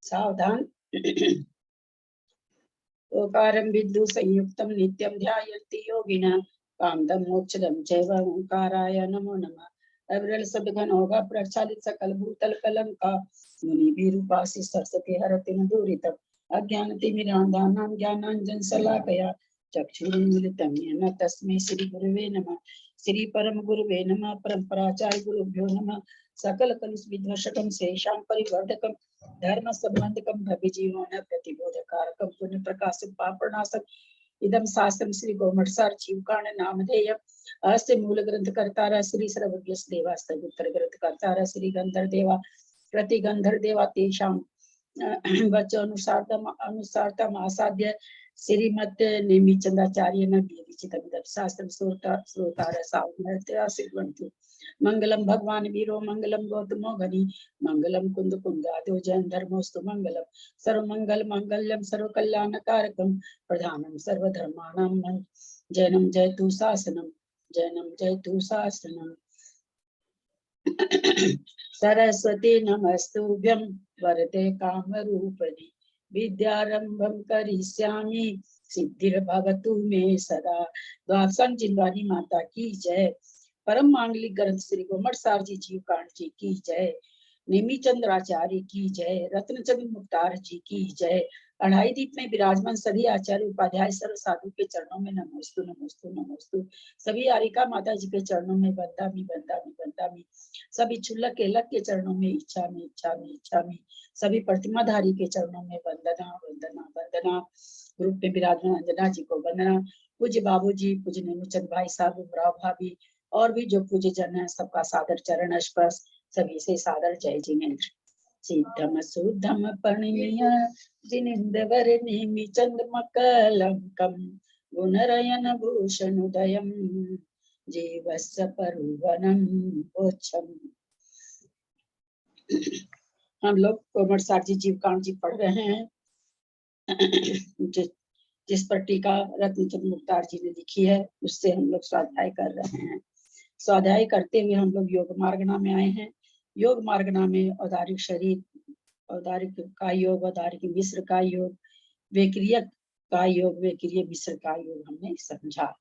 सावधान। ओकारं विद्दु संयुक्तं नित्यं ध्यायन्ति योगिनः कामदं मोक्षदं चैव ओंकाराय नमो नमः। अविरल सद्घन होगा प्रचालित सकल भूतल कलंका मुनि विरूपासी सरस्वती हरति न दूरितम् अज्ञानतिमिरान्धानां ज्ञानाञ्जन शलाकया चक्षुरुन्मिलितं येन तस्मै श्री गुरुवे नमः। श्री परम गुरुवे नमः। परम्पराचार्य गुरुभ्यो नमः। सकल कलुष विध्वंसकं शेषां परिवर्धकं धर्म संबंधकं भव्य जीवन प्रतिबोधकारकं पुण्य प्रकाशं पापनाशक इदं शास्त्रं श्री गोमटसार जीवकाण नामधेय अस्य मूल ग्रंथ कर्तारा श्री सर्वज्ञ देवास्त्र उत्तर ग्रंथ कर्तारा श्री गंधर देवा प्रति गंधर देवा तेषां वचनानुसारतम अनुसारतम आसाद्य श्रीमत नेमिचंदाचार्य न विरचितमिदं शास्त्रं श्रोतार सावधानतया श्रृण्वन्तु। मंगलम भगवान वीरो मंगलम गौतमो घनी मंगलम कुंद कुंदादो जैन धर्मोस्तु मंगलम सर्वमंगल मंगल्यम सर्वकल्याणकारकम प्रधानम सर्वधर्माणां जैनम जयतु शासनम जैनम जयतु शासनम। सरस्वती नमस्तुभ्यं वरदे कामरूपिणी विद्यारंभं करिष्यामि सिद्धिर्भवतु मे सदा। द्वादशांग जिंदवानी माता की जय। परम मांगलिक ग्रंथ श्री गोमटसार जी जीवकांड जी की जय। नेमिचंद्राचार्य की जय। रत्नचंद्र मुक्तार जी की जय। अढ़ाई दीप में विराजमान सभी आचार्य उपाध्याय सर्व साधु के चरणों में नमोस्तु नमोस्तु नमोस्तु। सभी आरिका माता जी के चरणों में बंदामी बंदामी बंदामी। सभी क्षुल्लक केलक के चरणों में इच्छा में इच्छा में इच्छा में। सभी प्रतिमाधारी के चरणों में वंदना वंदना वंदना। ग्रुप में विराजमान अंजना जी को वंदना। पूज्य बाबू जी, पूज्य नेमिचंद भाई साहब, उमराव भाभी और भी जो पूज्य जन है सबका सादर चरण स्पर्श। सभी से सादर जय जिनेन्द्र। सिद्धम सुद्धम पणिय जिनेन्द्र नेमि चंद्रमकलंकम गुणरयन भूषण उदयम जीवस्य परुवनम पोछम। हम लोग गोमटसार जी जीवकांड जी पढ़ रहे हैं जिस पर टीका रत्नचंद्र मुक्तार जी ने लिखी है उससे हम लोग स्वाध्याय कर रहे हैं। स्वाध्याय करते हुए हम लोग योग मार्गना में आए हैं। योग मार्गना में औदारिक शरीर, औदारिक का योग, औदारिक मिश्र का योग, वेक्रियक का योग, वेक्रिय मिश्र का योग हमने समझा।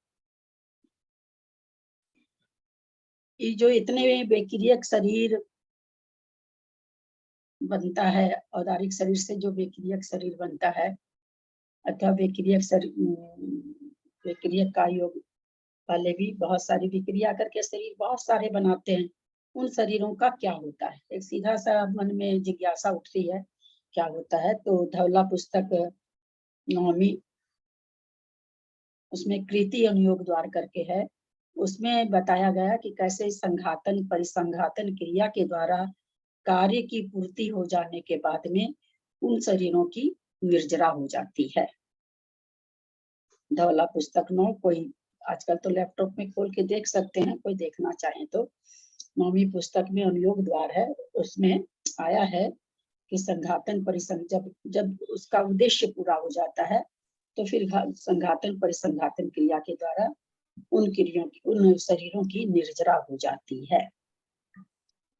ये जो इतने वेक्रियक शरीर बनता है, औदारिक शरीर से जो वेक्रियक शरीर बनता है अथवा वेक्रियक का योग वाले भी बहुत सारी विक्रिया करके शरीर बहुत सारे बनाते हैं। उन शरीरों का क्या होता है, एक सीधा सा मन में जिज्ञासा उठती है क्या होता है। तो धवला पुस्तक 9वीं उसमें कृति अनुयोग द्वार करके है। उसमें बताया गया कि कैसे संघातन परिसंघातन क्रिया के द्वारा कार्य की पूर्ति हो जाने के बाद में उन शरीरों की निर्जरा हो जाती है। धवला पुस्तक 9 कोई आजकल तो लैपटॉप में खोल के देख सकते हैं, कोई देखना चाहे तो 9वीं पुस्तक में अनुयोग द्वार है। उसमें आया है कि संघातन जब उसका उद्देश्य पूरा हो जाता है तो फिर संघातन परिसंघातन क्रिया के द्वारा उन शरीरों की निर्जरा हो जाती है।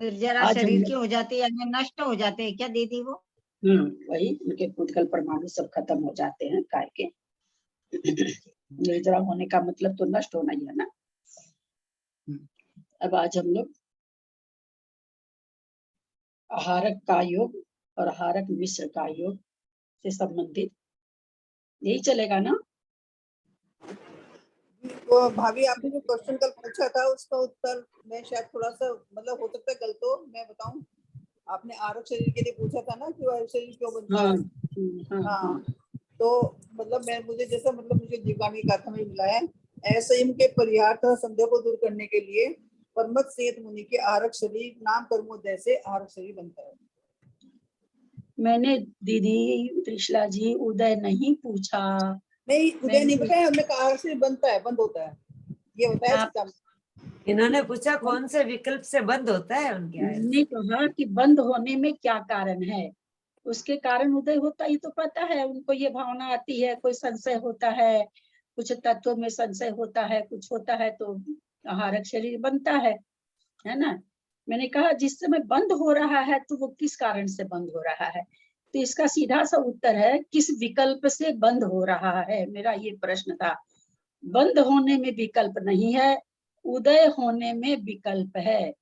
निर्जरा शरीर की हो जाती है, नष्ट हो जाते हैं क्या दीदी वो? वही उनके पुद्गल परमाणु सब खत्म हो जाते हैं काय के। निर्जरा होने का मतलब तो नष्ट होना ही है ना। अब आज हम लोग आहारक का योग और आहारक मिश्र का योग से संबंधित यही चलेगा ना। तो भाभी आपने जो क्वेश्चन कल पूछा था उसका उत्तर मैं शायद थोड़ा सा मतलब हो सकता है गलत हो, मैं बताऊं। आपने आरक शरीर के लिए पूछा था ना कि वो शरीर क्यों बनता है। हाँ। तो मतलब मुझे जीवगामी गाथा में मिला है, असंयम के परिहार तथा संदेह को दूर करने के लिए परमत सेत मुनि के आरक शरीर नाम कर्मोदय से आरक शरीर बनता है। मैंने दीदी त्रिशला जी उदय नहीं पूछा। नहीं उदय नहीं बताया, हमने कहा आरक शरीर बनता है, बंद होता है, ये बताया। इन्होंने पूछा कौन से विकल्प से बंद होता है उनके। नहीं कहा कि बंद होने में क्या कारण है, उसके कारण उदय होता ही तो पता है उनको। ये भावना आती है, कोई संशय होता है, कुछ तत्वों में संशय होता है, कुछ होता है तो आहारक शरीर बनता है ना। मैंने कहा जिस समय बंद हो रहा है तो वो किस कारण से बंद हो रहा है, तो इसका सीधा सा उत्तर है किस विकल्प से बंद हो रहा है, मेरा ये प्रश्न था। बंद होने में विकल्प नहीं है, उदय होने में विकल्प है।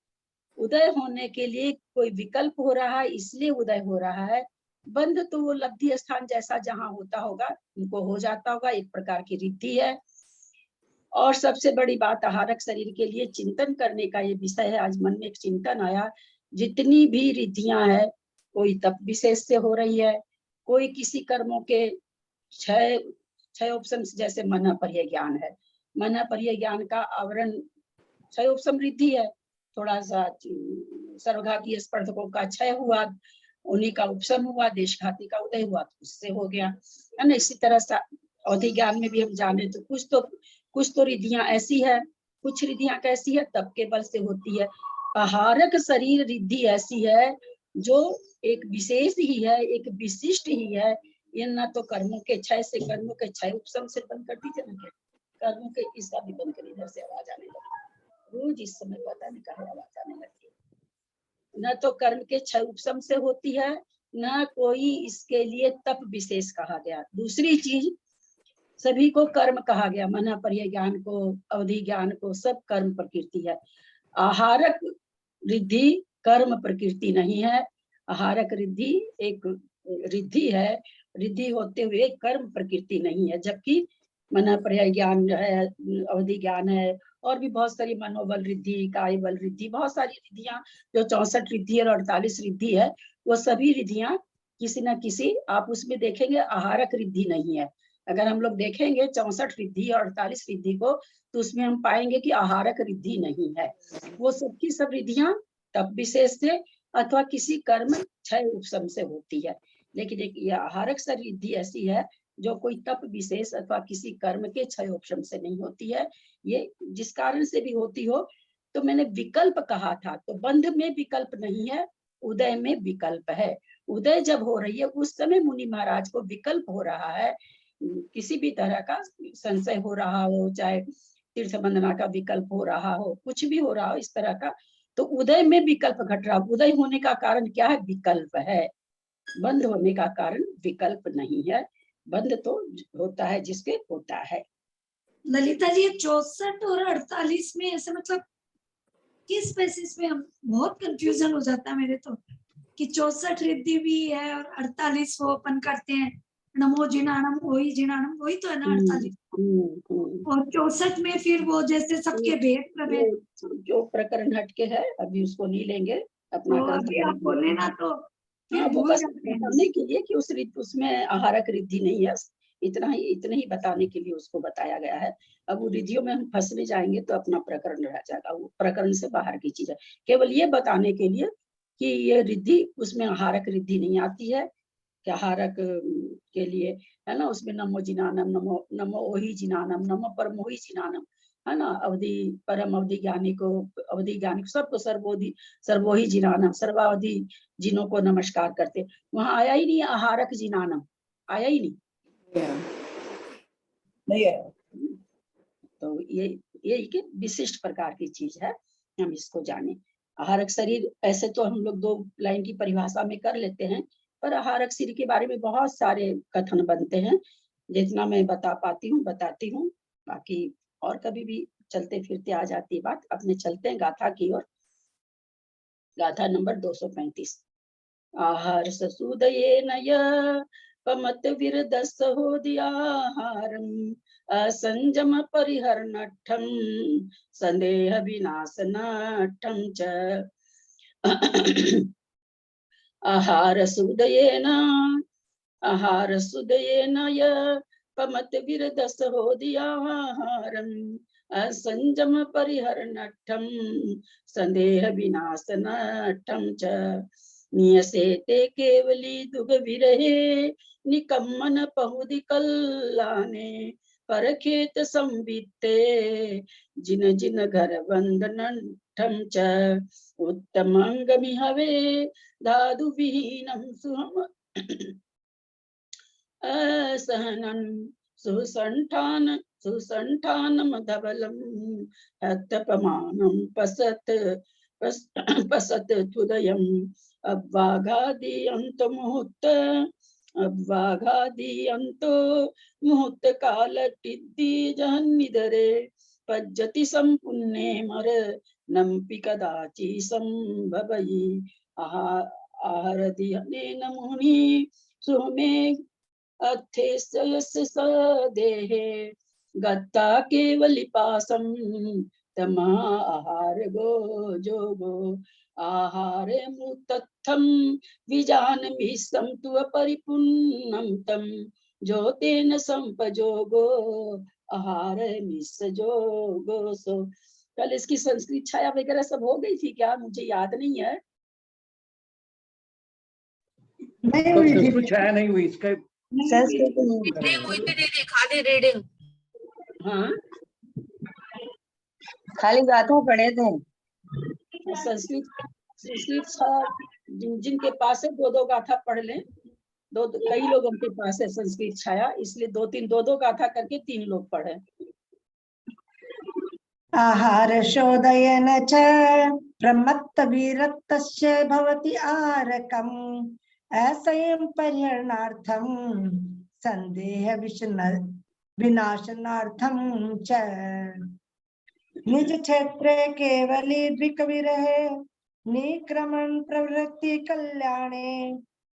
उदय होने के लिए कोई विकल्प हो रहा है इसलिए उदय हो रहा है। बंद तो वो लब्धि स्थान जैसा जहां होता होगा उनको हो जाता होगा, एक प्रकार की रिद्धि है। और सबसे बड़ी बात आहारक शरीर के लिए चिंतन करने का ये विषय है। आज मन में एक चिंतन आया, जितनी भी रिद्धियां है कोई तप विशेष से हो रही है, कोई किसी कर्मों के छह छह ऑप्शन जैसे मन पर्य ज्ञान है, मन पर्य ज्ञान का आवरण क्षय उपशम रिद्धि है। थोड़ा सा सर्वघाती स्पर्धकों का क्षय हुआ, उन्हीं का उपशम हुआ, देशघाती का उदय हुआ तो उससे हो गया, है ना। इसी तरह से अवधि ज्ञान में भी हम जाने तो कुछ तो रिद्धियां ऐसी है, कुछ रिद्धियां कैसी है तप के बल से होती है। आहारक शरीर रिद्धि ऐसी है जो एक विशेष ही है, एक विशिष्ट ही है। ये ना तो कर्मों के क्षय से, कर्मों के क्षय उपशम से बंद कर दीजिए ना, कर्मों के इसका भी बंद कर, इधर से आवाज आने लगी रोज इस समय, पता नहीं कहाँ आवाज आने लगती है। न तो कर्म के क्षय उपशम से होती है, न कोई इसके लिए तप विशेष कहा गया। दूसरी चीज, सभी को कर्म कहा गया, मन पर्य ज्ञान को, अवधि ज्ञान को, सब कर्म प्रकृति है। आहारक रिद्धि कर्म प्रकृति नहीं है। आहारक रिद्धि एक रिद्धि है, रिद्धि होते हुए कर्म प्रकृति नहीं है। जबकि मन पर्याय ज्ञान है, अवधि ज्ञान है, और भी बहुत सारी मनोबल रिद्धि, काय बल रिद्धि, बहुत सारी रिद्धियां जो 64 रिद्धि और 48 रिद्धि है, वो सभी रिद्धियां किसी न किसी, आप उसमें देखेंगे आहारक रिद्धि नहीं है। अगर हम लोग देखेंगे 64 रिद्धि और 48 रिद्धि को, तो उसमें हम पाएंगे कि आहारक रिद्धि नहीं है। वो सबकी सब रिद्धियां तप विशेष से अथवा किसी कर्म क्षय उपशम से होती है। लेकिन एक ये आहारक रिद्धि ऐसी है जो कोई तप विशेष अथवा किसी कर्म के क्षय उपशम से नहीं होती है। ये जिस कारण से भी होती हो, तो मैंने विकल्प कहा था, तो बंध में विकल्प नहीं है, उदय में विकल्प है। उदय जब हो रही है उस समय मुनि महाराज को विकल्प हो रहा है, किसी भी तरह का संशय हो रहा हो, चाहे तीर्थ बंदना का विकल्प हो रहा हो, कुछ भी हो रहा हो इस तरह का, तो उदय में विकल्प घट रहा। उदय होने का कारण क्या है? विकल्प है। बंद होने का कारण विकल्प नहीं है। बंद तो होता है जिसके होता है। ललिता जी, 64 और 48 में ऐसे मतलब किस बेसिस पे, हम बहुत कंफ्यूजन हो जाता है मेरे तो, कि 64 रिद्धि भी है और 48 वो अपन करते हैं नमो जिनाणम, वही जिनाणम, वही तो है ना 48। और 64 में फिर वो जैसे सबके भेद प्रभेद, जो प्रकरण हटके है अभी उसको नहीं लेंगे अपना तो अभी आप बोले ना तो फिर वो भूल बस जाते हैं। बताने के लिए कि उसमें आहारक रिद्धि नहीं है, इतना ही बताने के लिए उसको बताया गया है। अब वो रिद्धियों में हम फंसने जाएंगे तो अपना प्रकरण रह जाएगा, वो प्रकरण से बाहर की चीज है। केवल ये बताने के लिए कि ये रिद्धि, उसमें आहारक रिद्धि नहीं आती है, कि आहारक के लिए है ना, उसमें नमो जिनानम, नमो नमो ओहि जिनानम, नमो परमोहि जिनानम, है ना। अवधि परम अवधि ज्ञानी को, अवधि ज्ञानी को सबको सर्वोहि जिनानम, सर्वावधि जिनों को नमस्कार करते। वहां आया ही नहीं आहारक जिनानम, आया ही नहीं है। तो ये एक विशिष्ट प्रकार की चीज है, हम इसको जाने। आहारक शरीर ऐसे तो हम लोग 2 लाइन की परिभाषा में कर लेते हैं, पर आहारक शरीर के बारे में बहुत सारे कथन बनते हैं। जितना मैं बता पाती हूँ बताती हूँ, बाकी और कभी भी चलते फिरते आ जाती है बात। अपने चलते हैं गाथा की ओर। गाथा नंबर 235। आहार ससुदये नय पमत विरदस हो दियाहारम, असंजम परिहरनठम, संदेह विनाशनठम च। आहार सुदयेन य पमत विरदस हो दियाहारम, असंजम परिहरनठम, संदेह विनाशनठम च। नियसेते केवली दुग विरहे, निकम्मन पहुदि कल्लाने, परखेत संवित्ते, जिन जिन घर बंधनठम च। उत्तमंगमि हवे धातु विहीनम सुहम असहनम, सुसंठानम धबलम हतपमानम पसत, पसत तुदयम् अव्वाघादि अंतमुहूर्त अव्वाघादि अंतो मुहूर्त काल टिद्दि जहन्निदरे पज्जति संपुन्ने मर नम्पि कदाचि संभवयि आहरदि अनेन मुनि सुमे अर्थेस्य सदेहे गत्ता केवलिपासं तमा आहार गो जोगो आहार मृतत्थं विजानमि संतु अपरिपूर्णं तं जोतेन संपजोगो आहार मिस जोगो। सो कल इसकी संस्कृत छाया वगैरह सब हो गई थी क्या? मुझे याद नहीं है। नहीं हुई थी। कुछ छाया नहीं हुई इसका। संस्कृत नहीं हुई थी दीदी, खाली रीडिंग। हाँ, खाली गाथा पढ़े थे। संस्कृत जिनके पास है दो गाथा पढ़ लें। कई लोगों के पास है संस्कृत छाया, इसलिए दो गाथा करके 3 लोग पढ़े। आहार शोधयन च प्रमत्त विरक्तस्य भवति आहारकम् असयं पर्यणार्थं संदेह विनाशनार्थं च निज क्षेत्रे केवली द्विकविरहे निक्रमण प्रवृत्ति कल्याणे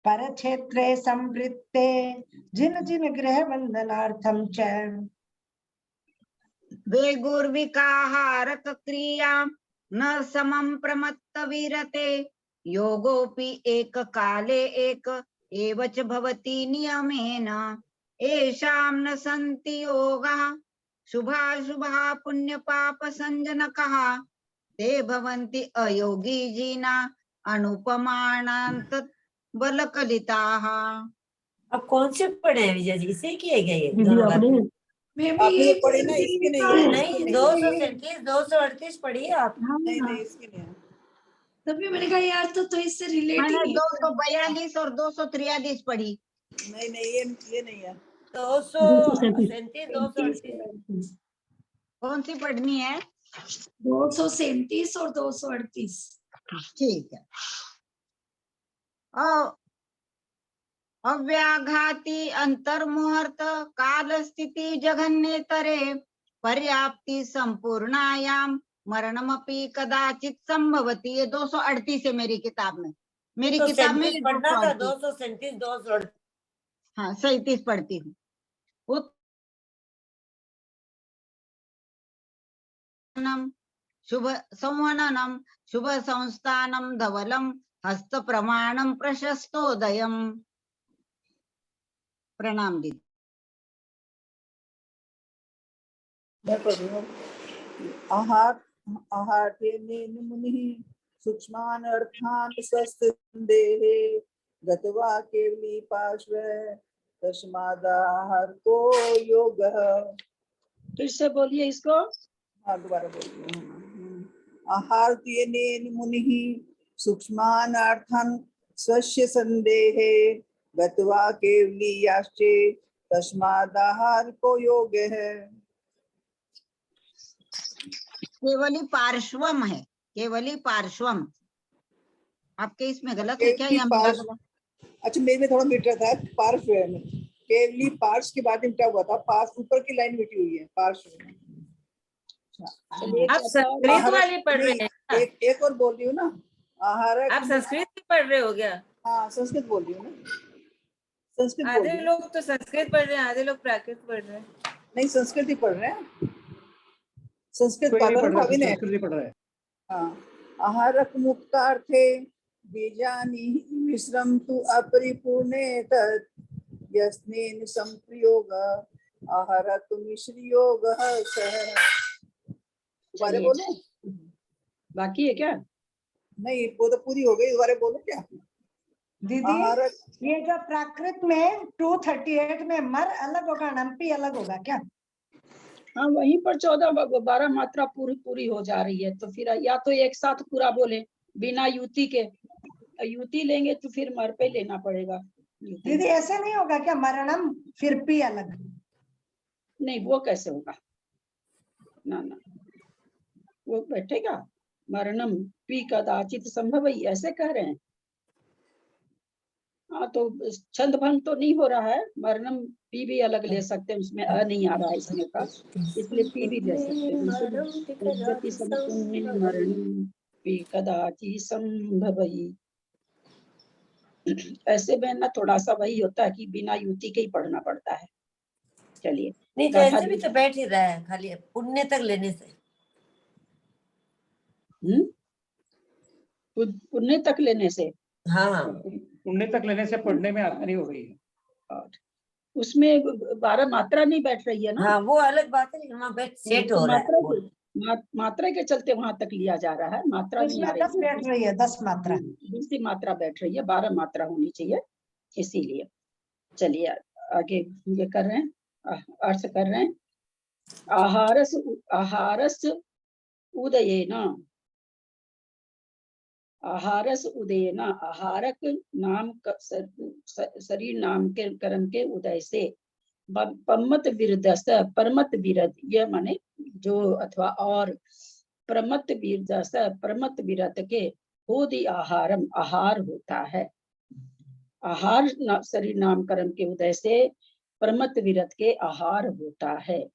पर क्षेत्रे संवृत्ते जिन जिन गृह बंधनार्थं च वेगुर्विकाहारक क्रिया न समं प्रमत्त विरते योगोपि एक काले एक एव च भवति नियमेन येषां न सन्ति योगाः शुभाशुभा पुण्य पाप संजनकः ते भवन्ति अयोगी जीना अनुपमानान्त बलकलिताः। अब कौन से पढ़े हैं विजय जी? इसे किए गए ये दोनों बातें? मैं भी आपने ये पढ़ी ना, इसकी नहीं है। नहीं, 237 238 पढ़िए आप। नहीं नहीं, इसकी नहीं है। तभी मैंने कहा यार तो इससे रिलेट ही मैंने नहीं होता। 242 और 243 पढ़ी। नहीं नहीं, ये नहीं है। 237 238 कौन सी पढ़नी है? 237 और 238। ठीक है। अव्याघाती अंतर्मुहूर्त काल स्थिति जघन्येतरे पर्याप्ति संपूर्णायाम मरणमपि कदाचित संभवति। ये 238 है मेरी किताब में। मेरी किताब में ये पढ़ना था। 238 237 238। हाँ 37 पढ़ती हूँ। शुभ संवहनम शुभ संस्थानम धवलम हस्त प्रमाणम प्रशस्तोदयम। प्रणाम दीदी। मैं पढ़ रही हूँ। आहार्येन मुनिः सूक्ष्मान् अर्थान् स्वस्तिन्देहे गत्वा केवली पार्श्वे तस्मादाहारको योगः। फिर से बोलिए इसको। हाँ दोबारा बोलिए। आहार्येन मुनिः सूक्ष्मान् अर्थान् स्वस्य संदेहे गत्वा केवलीयाश्चे तस्मादाहारको योगः। केवली पार्श्वम है, केवली पार्श्वम। आपके इसमें गलत है क्या? अच्छा मेरे में थोड़ा मिट रहा था। पार्श्व है में केवली पार्श्व के बाद मिटा हुआ था। पार्श्व ऊपर की लाइन मिटी हुई है पार्श्व। आप संस्कृत वाली पढ़ रहे हैं? एक और बोल रही हूँ ना। आहार आप संस्कृत पढ़ रहे हो क्या? हाँ संस्कृत बोल रही हूँ ना। संस्कृत बोल आधे रही हूँ। लोग तो संस्कृत पढ़ रहे हैं, आधे लोग प्राकृत पढ़ रहे हैं। नहीं संस्कृत ही पढ़ रहे हैं। संस्कृत कोई नहीं पढ़ रहा, भाभी ने। संस्कृत पढ़ रहा है। हाँ आहारक मुक्तार्थे बीजानि विश्रम तु अपरिपूर्णे तत् यस्नेन संप्रयोग आहारक मिश्रयोगः सः। दोबारा बोलो। बाकी है क्या? नहीं वो तो पूरी हो गई। दोबारा बोलो क्या? दीदी आहारक ये जो प्राकृत में 238 में मर अलग होगा, नम्पी अलग होगा क्या? हाँ वहीं पर 14-12 मात्रा पूरी हो जा रही है। तो फिर या तो एक साथ पूरा बोले बिना युति के। युति लेंगे तो फिर मर पे लेना पड़ेगा। दीदी ऐसे नहीं होगा क्या? मरणम फिर पी अलग? नहीं वो कैसे होगा? ना ना वो बैठेगा। मरणम पी कदाचित संभवई, ऐसे कह रहे हैं। हाँ तो छंद भंग तो नहीं हो रहा है, मरणम पी भी अलग ले सकते हैं, उसमें अ नहीं आ रहा है इसमें का, इसलिए पी भी ले सकते हैं। उद्गति संपुण्य मरणम पी कदाचित संभवई। ऐसे में ना थोड़ा सा वही होता है कि बिना युति के ही पढ़ना पड़ता है। चलिए नहीं तो ऐसे भी तो बैठ ही रहा है, खाली पुण्य तक लेने से। पुण्य तक लेने से, हाँ पुण्य तक लेने से पढ़ने में आसानी हो गई है। और उसमें 12 मात्रा नहीं बैठ रही है ना। हाँ वो अलग बात है, लेकिन वहाँ बैठ सेट हो रहा है। मात्रा के चलते वहां तक लिया जा रहा है, मात्रा नहीं आ उसमें 10 बैठ रही है, 10 मात्रा। दूसरी मात्रा बैठ रही है, 12 मात्रा होनी चाहिए इसीलिए। चलिए आगे ये कर रहे हैं, अर्थ कर रहे हैं। आहारस उदयेन, आहारस उदयेन, आहारक नाम शरीर नाम के कर्म के उदय से, परमत विरदस, परमत विरद यह माने जो अथवा और, परमत विरदस परमत विरत के होदि आहारम आहार होता है। आहार शरीर नाम कर्म के उदय से परमत विरत के आहार होता है।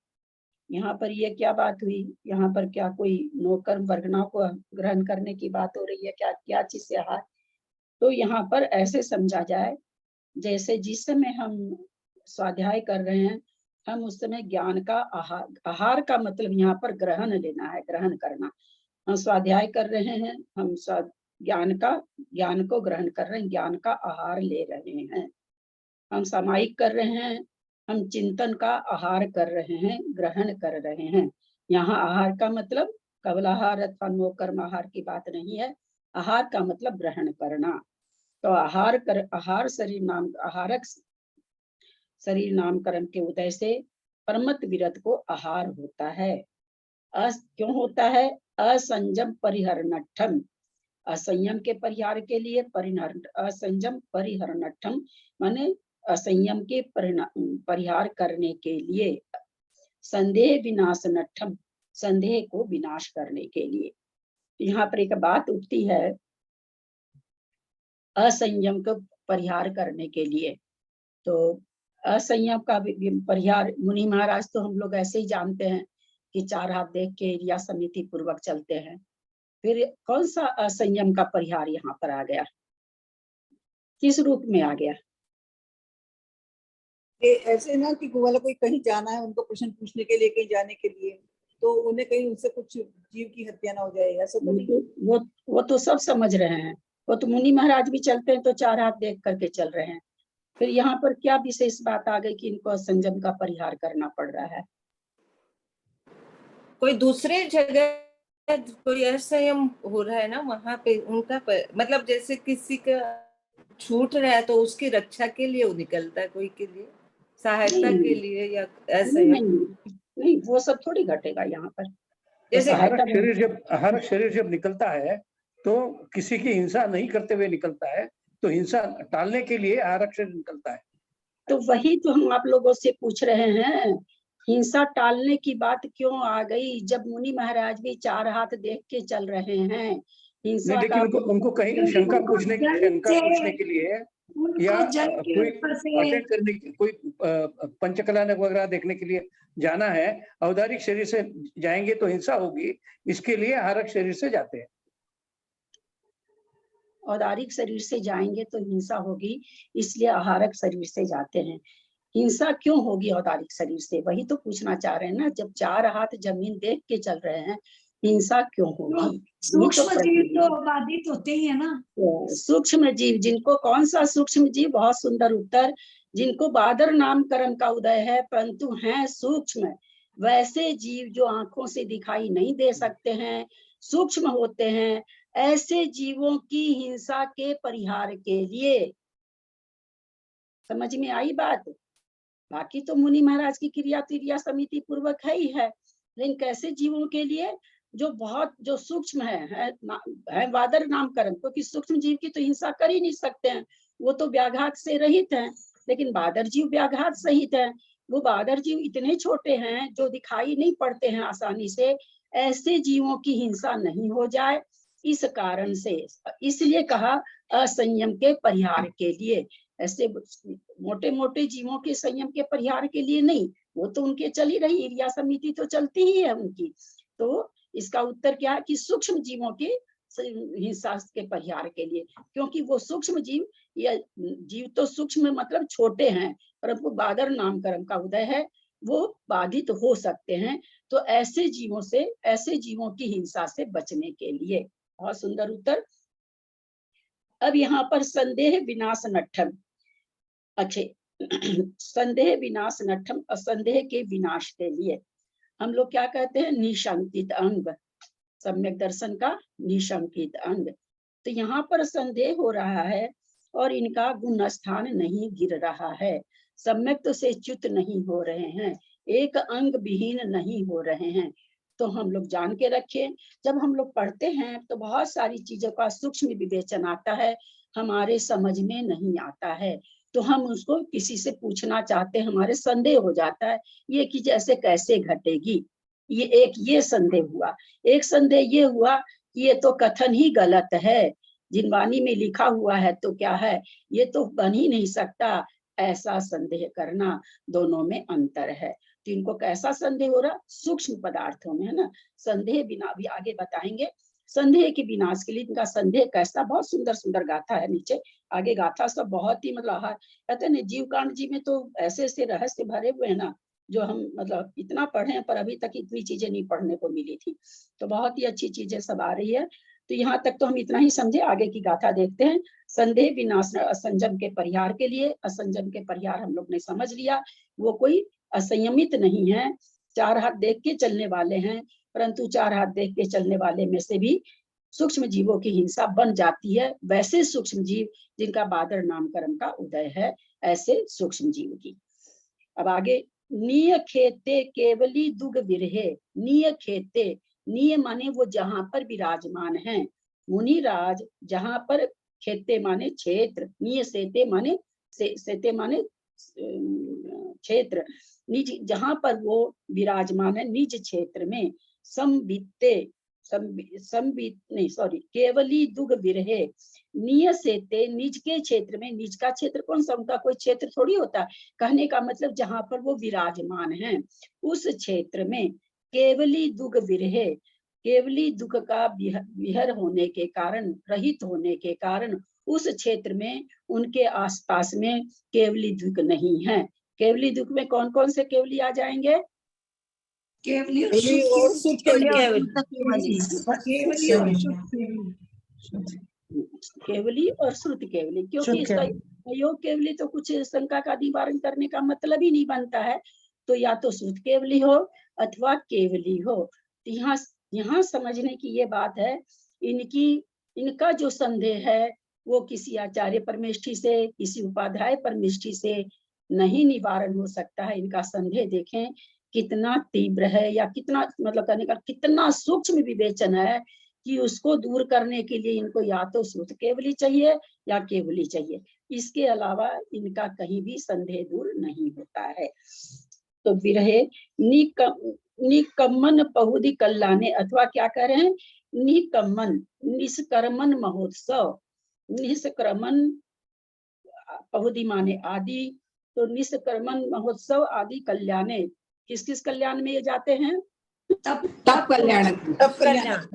यहाँ पर ये क्या बात हुई, यहाँ पर क्या कोई नौकर्म वर्गना को ग्रहण करने की बात हो रही है क्या, क्या चीज से आहार? तो यहाँ पर ऐसे समझा जाए जैसे जिस समय हम स्वाध्याय कर रहे हैं, हम उस समय ज्ञान का आहार, आहार का मतलब यहाँ पर ग्रहण लेना है, ग्रहण करना। हम स्वाध्याय कर रहे हैं, हम ज्ञान को ग्रहण कर रहे हैं, ज्ञान का आहार ले रहे हैं। हम सामायिक कर रहे हैं, हम चिंतन का आहार कर रहे हैं, ग्रहण कर रहे हैं। यहाँ आहार का मतलब कवल आहार अथवा नौकर्म आहार की बात नहीं है। आहार का मतलब ग्रहण करना। तो आहार शरीर नाम, आहारक शरीर नाम कर्म के उदय से परमत विरत को आहार होता है। क्यों होता है? असंयम परिहरणठम, असंयम के परिहार के लिए, असंयम परिहरणठम माने असंयम के परिहार करने के लिए, संदेह विनाशनठम संदेह को विनाश करने के लिए। यहाँ पर एक बात उठती है, असंयम को परिहार करने के लिए। तो असंयम का परिहार मुनि महाराज तो हम लोग ऐसे ही जानते हैं कि 4 हाथ देख के एरिया समिति पूर्वक चलते हैं। फिर कौन सा असंयम का परिहार यहाँ पर आ गया, किस रूप में आ गया? ऐसे ना कि वाला कोई कहीं जाना है उनको प्रश्न पूछने के लिए, कहीं जाने के लिए, तो उन्हें कहीं उनसे कुछ जीव की हत्या ना हो जाए, ऐसा तो नहीं? वो तो सब समझ रहे हैं, वो तो मुनि महाराज भी चलते हैं तो 4 हाथ देख करके चल रहे हैं। फिर यहाँ पर क्या विशेष बात आ गई कि इनको संयम का परिहार करना पड़ रहा है? कोई दूसरे जगह कोई असंयम हो रहा है ना, वहां पे उनका मतलब जैसे किसी का छूट रहा है तो उसकी रक्षा के लिए वो निकलता है, कोई के लिए सहायता के लिए, या असंयम नहीं, वो सब थोड़ी घटेगा यहाँ पर। जैसे हर शरीर जब निकलता है तो किसी की हिंसा नहीं करते हुए निकलता है, तो हिंसा टालने के लिए आरक्षण निकलता है। तो वही तो हम आप लोगों से पूछ रहे हैं, हिंसा टालने की बात क्यों आ गई जब मुनि महाराज भी 4 हाथ देख के चल रहे हैं? हिंसा का उनको कहीं शंका पूछने के लिए या कोई अटेंड करने की, कोई पंचकला वगैरह देखने के लिए जाना है, औदारिक शरीर से जाएंगे तो हिंसा होगी, इसके लिए आहारक शरीर से जाते हैं। औदारिक शरीर से जाएंगे तो हिंसा होगी, इसलिए आहारक शरीर से जाते हैं। हिंसा क्यों होगी औदारिक शरीर से, वही तो पूछना चाह रहे हैं ना। जब 4 हाथ जमीन देख के चल रहे हैं, हिंसा क्यों होगी? सूक्ष्म जीव तो बाधित होते ही है ना। सूक्ष्म जीव, जिनको कौन सा सूक्ष्म जीव? बहुत सुंदर उत्तर। जिनको बादर नाम कर्म का उदय है परंतु हैं सूक्ष्म, वैसे जीव जो आंखों से दिखाई नहीं दे सकते हैं, सूक्ष्म होते हैं, ऐसे जीवों की हिंसा के परिहार के लिए। समझ में आई बात? बाकी तो मुनि महाराज की क्रिया तिरिया समिति पूर्वक है ही है, लेकिन कैसे जीवों के लिए? जो सूक्ष्म है वादर नाम कर्म, क्योंकि सूक्ष्म जीव की तो हिंसा कर ही नहीं सकते हैं, वो तो व्याघात से रहित हैं। लेकिन बादर जीव व्याघात सहित है। वो बादर जीव इतने छोटे हैं जो दिखाई नहीं पड़ते हैं आसानी से, ऐसे जीवों की हिंसा नहीं हो जाए, इस कारण से इसलिए कहा असंयम के परिहार के लिए। ऐसे मोटे मोटे जीवों के संयम के परिहार के लिए नहीं, वो तो उनके चल ही रही, क्रिया समिति तो चलती ही है उनकी। तो इसका उत्तर क्या है कि सूक्ष्म जीवों के हिंसा के परिहार के लिए, क्योंकि वो सूक्ष्म जीव, या जीव तो सूक्ष्म मतलब छोटे हैं, परंतु बादर नाम कर्म का उदय है, वो बाधित हो सकते हैं। तो ऐसे जीवों से, ऐसे जीवों की हिंसा से बचने के लिए। बहुत सुंदर उत्तर। अब यहाँ पर संदेह विनाश नठम, अच्छे संदेह विनाश नठम, असंदेह के विनाश के लिए हम लोग क्या कहते हैं, निशंकित अंग, सम्यक दर्शन का निशंकित अंग। तो यहाँ पर संदेह हो रहा है और इनका गुण स्थान नहीं गिर रहा है, सम्यक तो से च्युत नहीं हो रहे हैं, एक अंग विहीन नहीं हो रहे हैं। तो हम लोग जान के रखें, जब हम लोग पढ़ते हैं तो बहुत सारी चीजों का सूक्ष्म विवेचन आता है, हमारे समझ में नहीं आता है, तो हम उसको किसी से पूछना चाहते हैं, हमारे संदेह हो जाता है ये कि जैसे कैसे घटेगी। ये एक ये संदेह हुआ। एक संदेह ये हुआ कि ये तो कथन ही गलत है, जिनवाणी में लिखा हुआ है तो क्या है, ये तो बन ही नहीं सकता, ऐसा संदेह करना, दोनों में अंतर है। तो इनको कैसा संदेह हो रहा, सूक्ष्म पदार्थों में, है ना। संदेह बिना, भी आगे बताएंगे संदेह के विनाश के लिए इनका संदेह कैसा। बहुत सुंदर सुंदर गाथा है, नीचे आगे गाथा सब बहुत ही मतलब कहते हैं जीव कांड जी में तो ऐसे ऐसे रहस्य भरे हुए हैं ना, जो हम मतलब इतना पढ़े हैं पर अभी तक इतनी चीजें नहीं पढ़ने को मिली थी। तो बहुत ही अच्छी चीजें सब आ रही है। तो यहाँ तक तो हम इतना ही समझे, आगे की गाथा देखते हैं। संदेह विनाश असंजम के परिहार के लिए, असंजम के परिहार हम लोग ने समझ लिया, वो कोई असंयमित नहीं है, चार हाथ देख के चलने वाले हैं, परंतु चार हाथ देख के चलने वाले में से भी सूक्ष्म जीवों की हिंसा बन जाती है, वैसे सूक्ष्म जीव जिनका बादर नाम कर्म का उदय है, ऐसे सूक्ष्म जीव की। अब आगे, नीय खेते केवली दुग विरहे, नीय खेते, नीय माने वो जहां पर विराजमान है, मुनिराज जहां पर, खेते माने क्षेत्र, नीय सेते माने सेते माने क्षेत्र, निज जहां पर वो विराजमान है, निज क्षेत्र में, संबिते नहीं सॉरी, केवली दुग विरहे, निय सेते, निज के क्षेत्र में, निज का क्षेत्र कौन सा, उनका कोई क्षेत्र थोड़ी होता, कहने का मतलब जहां पर वो विराजमान है उस क्षेत्र में, केवली दुग विरहे, केवली दुख का विहर होने के कारण, रहित होने के कारण उस क्षेत्र में, उनके आसपास में केवली दुख नहीं है। केवली दुख में कौन कौन से केवली आ जाएंगे, केवली और केवली और शुद्ध शुद्ध केवली। केवली और श्रुत केवली, क्योंकि इसका योग केवली तो कुछ शंका का निवारण करने का मतलब ही नहीं बनता है, तो या तो श्रुत केवली हो अथवा केवली हो। तो यहाँ समझने की ये बात है, इनका जो संदेह है वो किसी आचार्य परमेष्ठी से, किसी उपाध्याय परमेष्ठी से नहीं निवारण हो सकता है। इनका संदेह देखें कितना तीव्र है, या कितना मतलब कहने का कितना सूक्ष्म विवेचन है, कि उसको दूर करने के लिए इनको या तो श्रुत केवली चाहिए या केवली चाहिए, इसके अलावा इनका कहीं भी संदेह दूर नहीं होता है। तो विरहे निकम्मन पहुदी कल्याणे, अथवा क्या कह रहे हैं, निकम्मन निष्कर्मन महोत्सव, निष्कर्मन पहुदी माने आदि, तो निष्कर्मण महोत्सव आदि कल्याणे, किस किस कल्याण में ये जाते हैं, तप कल्याण, तब कल्याण,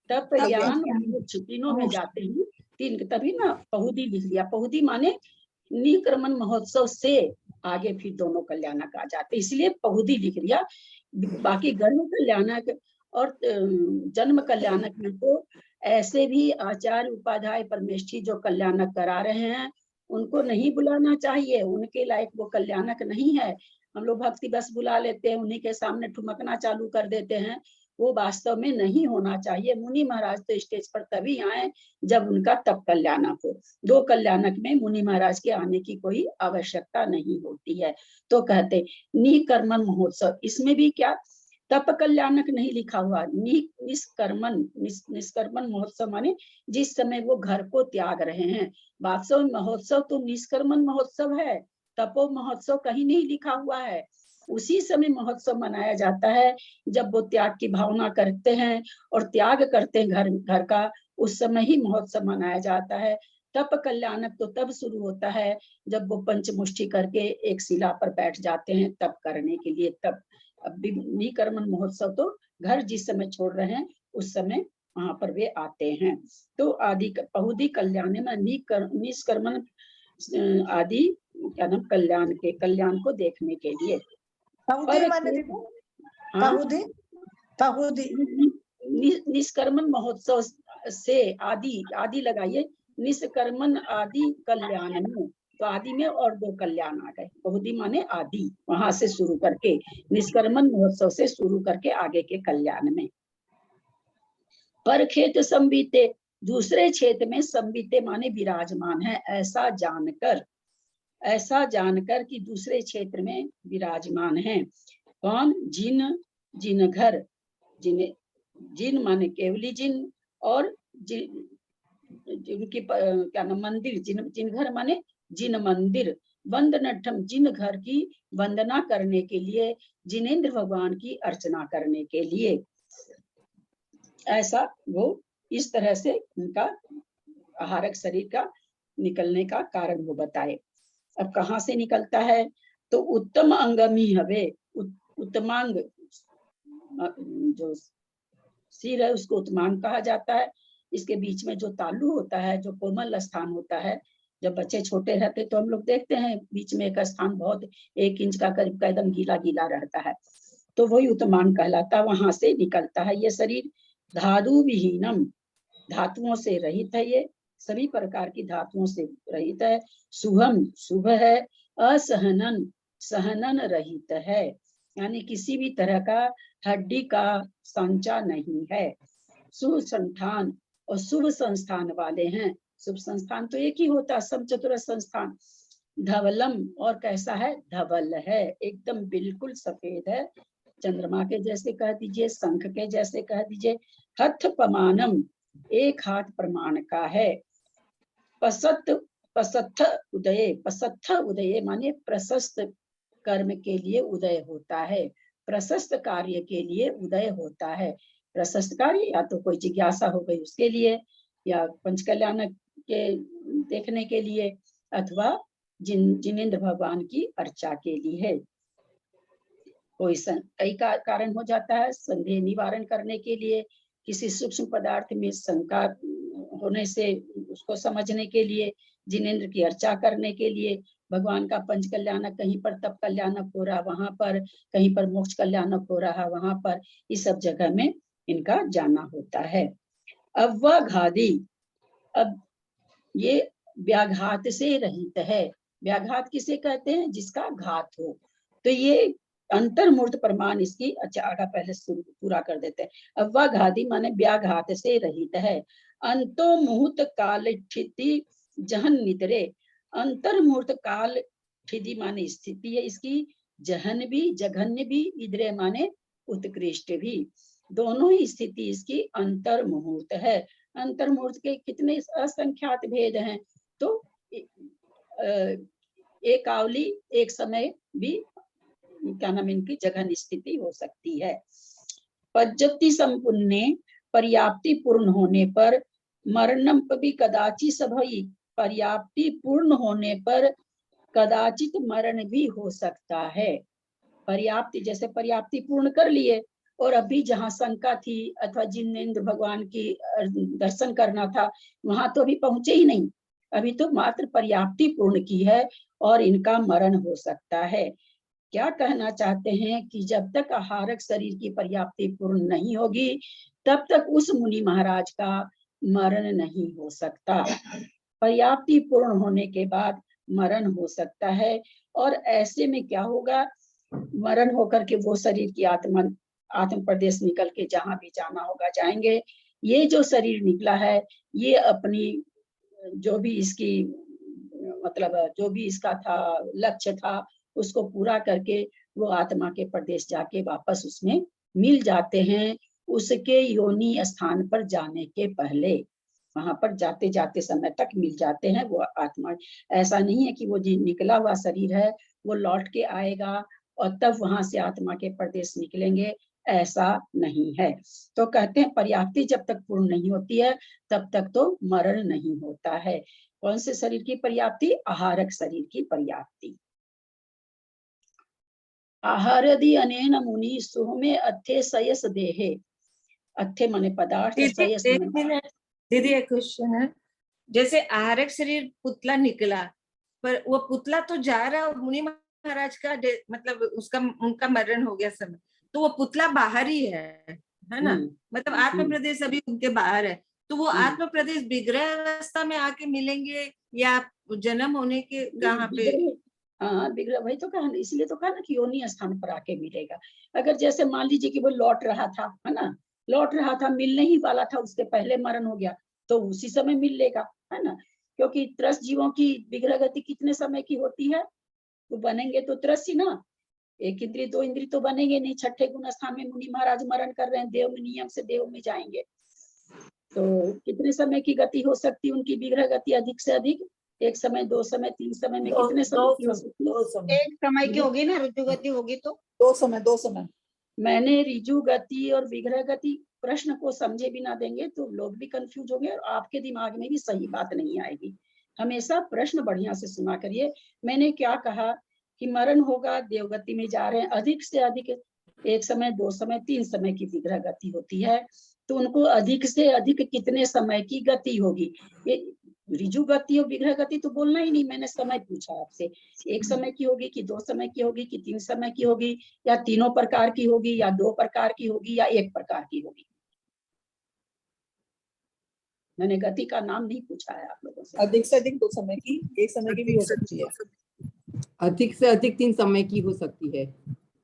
तप ज्ञान मोक्ष तीनों में जाते हैं, तीन, तभी ना पहुदी लिख दिया। पहुदी माने निक्रमण महोत्सव से आगे फिर दोनों कल्याणक आ जाते, इसलिए पहुदी लिख दिया। बाकी गर्भ कल्याणक और जन्म कल्याणक में तो ऐसे भी आचार्य उपाध्याय परमेष्ठी जो कल्याणक करा रहे हैं उनको नहीं बुलाना चाहिए, उनके लायक वो कल्याणक नहीं है। हम लोग भक्ति बस बुला लेते हैं, उन्हीं के सामने ठुमकना चालू कर देते हैं, वो वास्तव में नहीं होना चाहिए। मुनि महाराज तो स्टेज पर तभी आए जब उनका तप कल्याणक हो, दो कल्याणक में मुनि महाराज के आने की कोई आवश्यकता नहीं होती है। तो कहते निकर्मण महोत्सव, इसमें भी क्या तप कल्याणक नहीं लिखा हुआ, निष्कर्मण महोत्सव माने जिस समय वो घर को त्याग रहे हैं। वास्तव में महोत्सव तो निष्कर्मण महोत्सव है, तपो महोत्सव कहीं नहीं लिखा हुआ है। उसी समय महोत्सव मनाया जाता है जब वो त्याग की भावना करते हैं और त्याग करते हैं घर का, उस समय ही महोत्सव मनाया जाता है। तप कल्याणक तो तब शुरू होता है जब वो पंचमुष्टि करके एक शिला पर बैठ जाते हैं तप करने के लिए। तब अब निकर्मण महोत्सव तो घर जिस समय छोड़ रहे हैं उस समय वहां पर वे आते हैं। तो आदि बहुधि कल्याण में निष्कर्मण आदि क्या नाम कल्याण को देखने के लिए। निष्कर्मण महोत्सव से आदि लगाइए, निष्कर्मण आदि कल्याण में, तो आदि में और दो कल्याण आ गए, बहुधि माने आदि, वहां से शुरू करके निष्कर्मण महोत्सव से शुरू करके आगे के कल्याण में। पर खेत संबीते, दूसरे क्षेत्र में संबीते माने विराजमान है, ऐसा जानकर कि दूसरे क्षेत्र में विराजमान है। कौन? जिन घर, जिन माने केवली जिन, और जिनकी क्या नाम मंदिर, जिन घर माने जिन मंदिर, वंदनठम जिन घर की वंदना करने के लिए, जिनेंद्र भगवान की अर्चना करने के लिए। ऐसा वो इस तरह से उनका आहारक शरीर का निकलने का कारण वो बताए। अब कहाँ से निकलता है? तो उत्तम अंगमी हवे, उत्तमांग जो सिर है उसको उत्तमांग कहा जाता है। इसके बीच में जो तालु होता है, जो कोमल स्थान होता है, जब बच्चे छोटे रहते तो हम लोग देखते हैं बीच में एक स्थान बहुत 1 इंच का करीब का एकदम गीला गीला रहता है, तो वही उत्तमांग कहलाता है, वहां से निकलता है ये शरीर। धातु विहीनम, धातुओं से रहित है, ये सभी प्रकार की धातुओं से रहित है। शुभम, शुभ है। असहनन, सहनन रहित है, यानी किसी भी तरह का हड्डी का सांचा नहीं है। सुसंस्थान, और शुभ संस्थान वाले हैं। शुभ संस्थान तो एक ही होता है, समचतुर संस्थान। धवलम, और कैसा है? धवल है, एकदम बिल्कुल सफेद है, चंद्रमा के जैसे कह दीजिए, शंख के जैसे कह दीजिए। हथ पमानम, 1 हाथ प्रमाण का है। पसत्थ उदय, पसत्थ उदय माने प्रशस्त कर्म के लिए उदय होता है, प्रशस्त कार्य के लिए उदय होता है। प्रशस्त कार्य या तो कोई जिज्ञासा हो गई उसके लिए, या पंचकल्याण के देखने के लिए, अथवा जिनेंद्र भगवान की अर्चा के लिए। कोई कई कारण हो जाता है। संदेह निवारण करने के लिए, किसी सूक्ष्म पदार्थ में शंका होने से उसको समझने के लिए, जिनेंद्र की अर्चा करने के लिए, भगवान का पंच कल्याणक, कहीं पर तप कल्याणक हो रहा वहां पर, कहीं पर मोक्ष कल्याणक हो रहा वहां पर, इस सब जगह में इनका जाना होता है। अव्वाघादी, अब ये व्याघात से रहित है। व्याघात किसे कहते हैं? जिसका घात हो। तो ये अंतर्मूर्त प्रमाण इसकी, अच्छा आगा पहले पूरा कर देते हैं। अव्वाघादी माने व्याघात से रहित है। अंतो मुहूर्त काल स्थिति जहन नितरे, अंतर्मूर्त काल स्थिति माने स्थिति है इसकी, जहन भी, जघन्य भी, इधरे माने उत्कृष्ट भी, दोनों ही स्थिति इसकी अंतर्मुहूर्त है। अंतर्मुहूर्त के कितने असंख्यात भेद हैं, तो एक आवली एक समय भी क्या नाम इनकी जघन स्थिति हो सकती है। पज्जति संपुन्ने, पर्याप्ति पूर्ण होने पर, मरणम भी कदाचित सभई, पर्याप्ति पूर्ण होने पर कदाचित मरण भी हो सकता है। पर्याप्ति, जैसे पर्याप्ति पूर्ण कर लिए और अभी जहाँ शंका थी अथवा जिनेंद्र भगवान की दर्शन करना था वहां तो अभी पहुंचे ही नहीं, अभी तो मात्र पर्याप्ति पूर्ण की है और इनका मरण हो सकता है। क्या कहना चाहते हैं कि जब तक आहारक शरीर की पर्याप्ति पूर्ण नहीं होगी तब तक उस मुनि महाराज का मरण नहीं हो सकता। पर्याप्ति पूर्ण होने के बाद मरण हो सकता है, और ऐसे में क्या होगा, मरण होकर के वो शरीर की आत्म प्रदेश निकल के जहां भी जाना होगा जाएंगे। ये जो शरीर निकला है ये अपनी जो भी इसकी मतलब जो भी इसका था लक्ष्य था उसको पूरा करके वो आत्मा के प्रदेश जाके वापस उसमें मिल जाते हैं, उसके योनि स्थान पर जाने के पहले वहां पर जाते जाते समय तक मिल जाते हैं वो आत्मा। ऐसा नहीं है कि वो जो निकला हुआ शरीर है वो लौट के आएगा और तब वहां से आत्मा के प्रदेश निकलेंगे, ऐसा नहीं है। तो कहते हैं पर्याप्ति जब तक पूर्ण नहीं होती है तब तक तो मरण नहीं होता है। कौन से शरीर की पर्याप्ति? आहारक शरीर की पर्याप्ति। आहारदि अनेन मुनि सुहमे अथे सयस देहे। अथे माने पदार्थ, सयस एक माने मिनट दीदी, एक क्वेश्चन है। जैसे आहारक शरीर पुतला निकला, पर वो पुतला तो जा रहा है और मुनि महाराज का मतलब उनका मरण हो गया समय, तो वो पुतला बाहर ही है ना? मतलब आत्म प्रदेश अभी उनके बाहर है, तो वो आत्म प्रदेश विग्रह अवस्था में आके मिलेंगे या जन्म होने के कहाँ पे? हाँ विग्रह, वही तो कहा, इसलिए तो कहा ना कि योनि स्थान पर आके मिलेगा। अगर जैसे मान लीजिए कि वो लौट रहा था, है ना, लौट रहा था, मिलने ही वाला था, उसके पहले मरण हो गया, तो उसी समय मिल लेगा, है ना। क्योंकि त्रस्त जीवों की विग्रह गति कितने समय की होती है? तो बनेंगे तो त्रस्त ही ना, एक इंद्रिय दो इंद्रिय तो बनेंगे नहीं। छठे गुण स्थान में मुनि महाराज मरण कर रहे हैं, देव में नियम से देव में जाएंगे, तो कितने समय की गति हो सकती है उनकी विग्रह गति? अधिक से अधिक एक समय, दो समय, तीन समय में कितने समय की हो सकती है? एक समय की होगी ना, ऋतु गति होगी तो दो समय। मैंने ऋजु गति और विग्रह गति प्रश्न को समझे बिना देंगे तो लोग भी कंफ्यूज होंगे और आपके दिमाग में भी सही बात नहीं आएगी। हमेशा प्रश्न बढ़िया से सुना करिए। मैंने क्या कहा कि मरण होगा, देवगति में जा रहे हैं, अधिक से अधिक एक समय, दो समय, तीन समय की विग्रह गति होती है, तो उनको अधिक से अधिक कितने समय की गति होगी? ये ऋजु गति और विग्रह गति तो बोलना ही नहीं, मैंने समय पूछा आपसे, एक समय की होगी कि दो समय की होगी कि तीन समय की होगी, या तीनों प्रकार की होगी, या दो प्रकार की होगी, या एक प्रकार की होगी? मैंने गति का नाम नहीं पूछा है आप लोगों से। अधिक से अधिक दो समय की, एक समय की भी हो सकती है। अधिक से अधिक 3 समय की हो सकती है,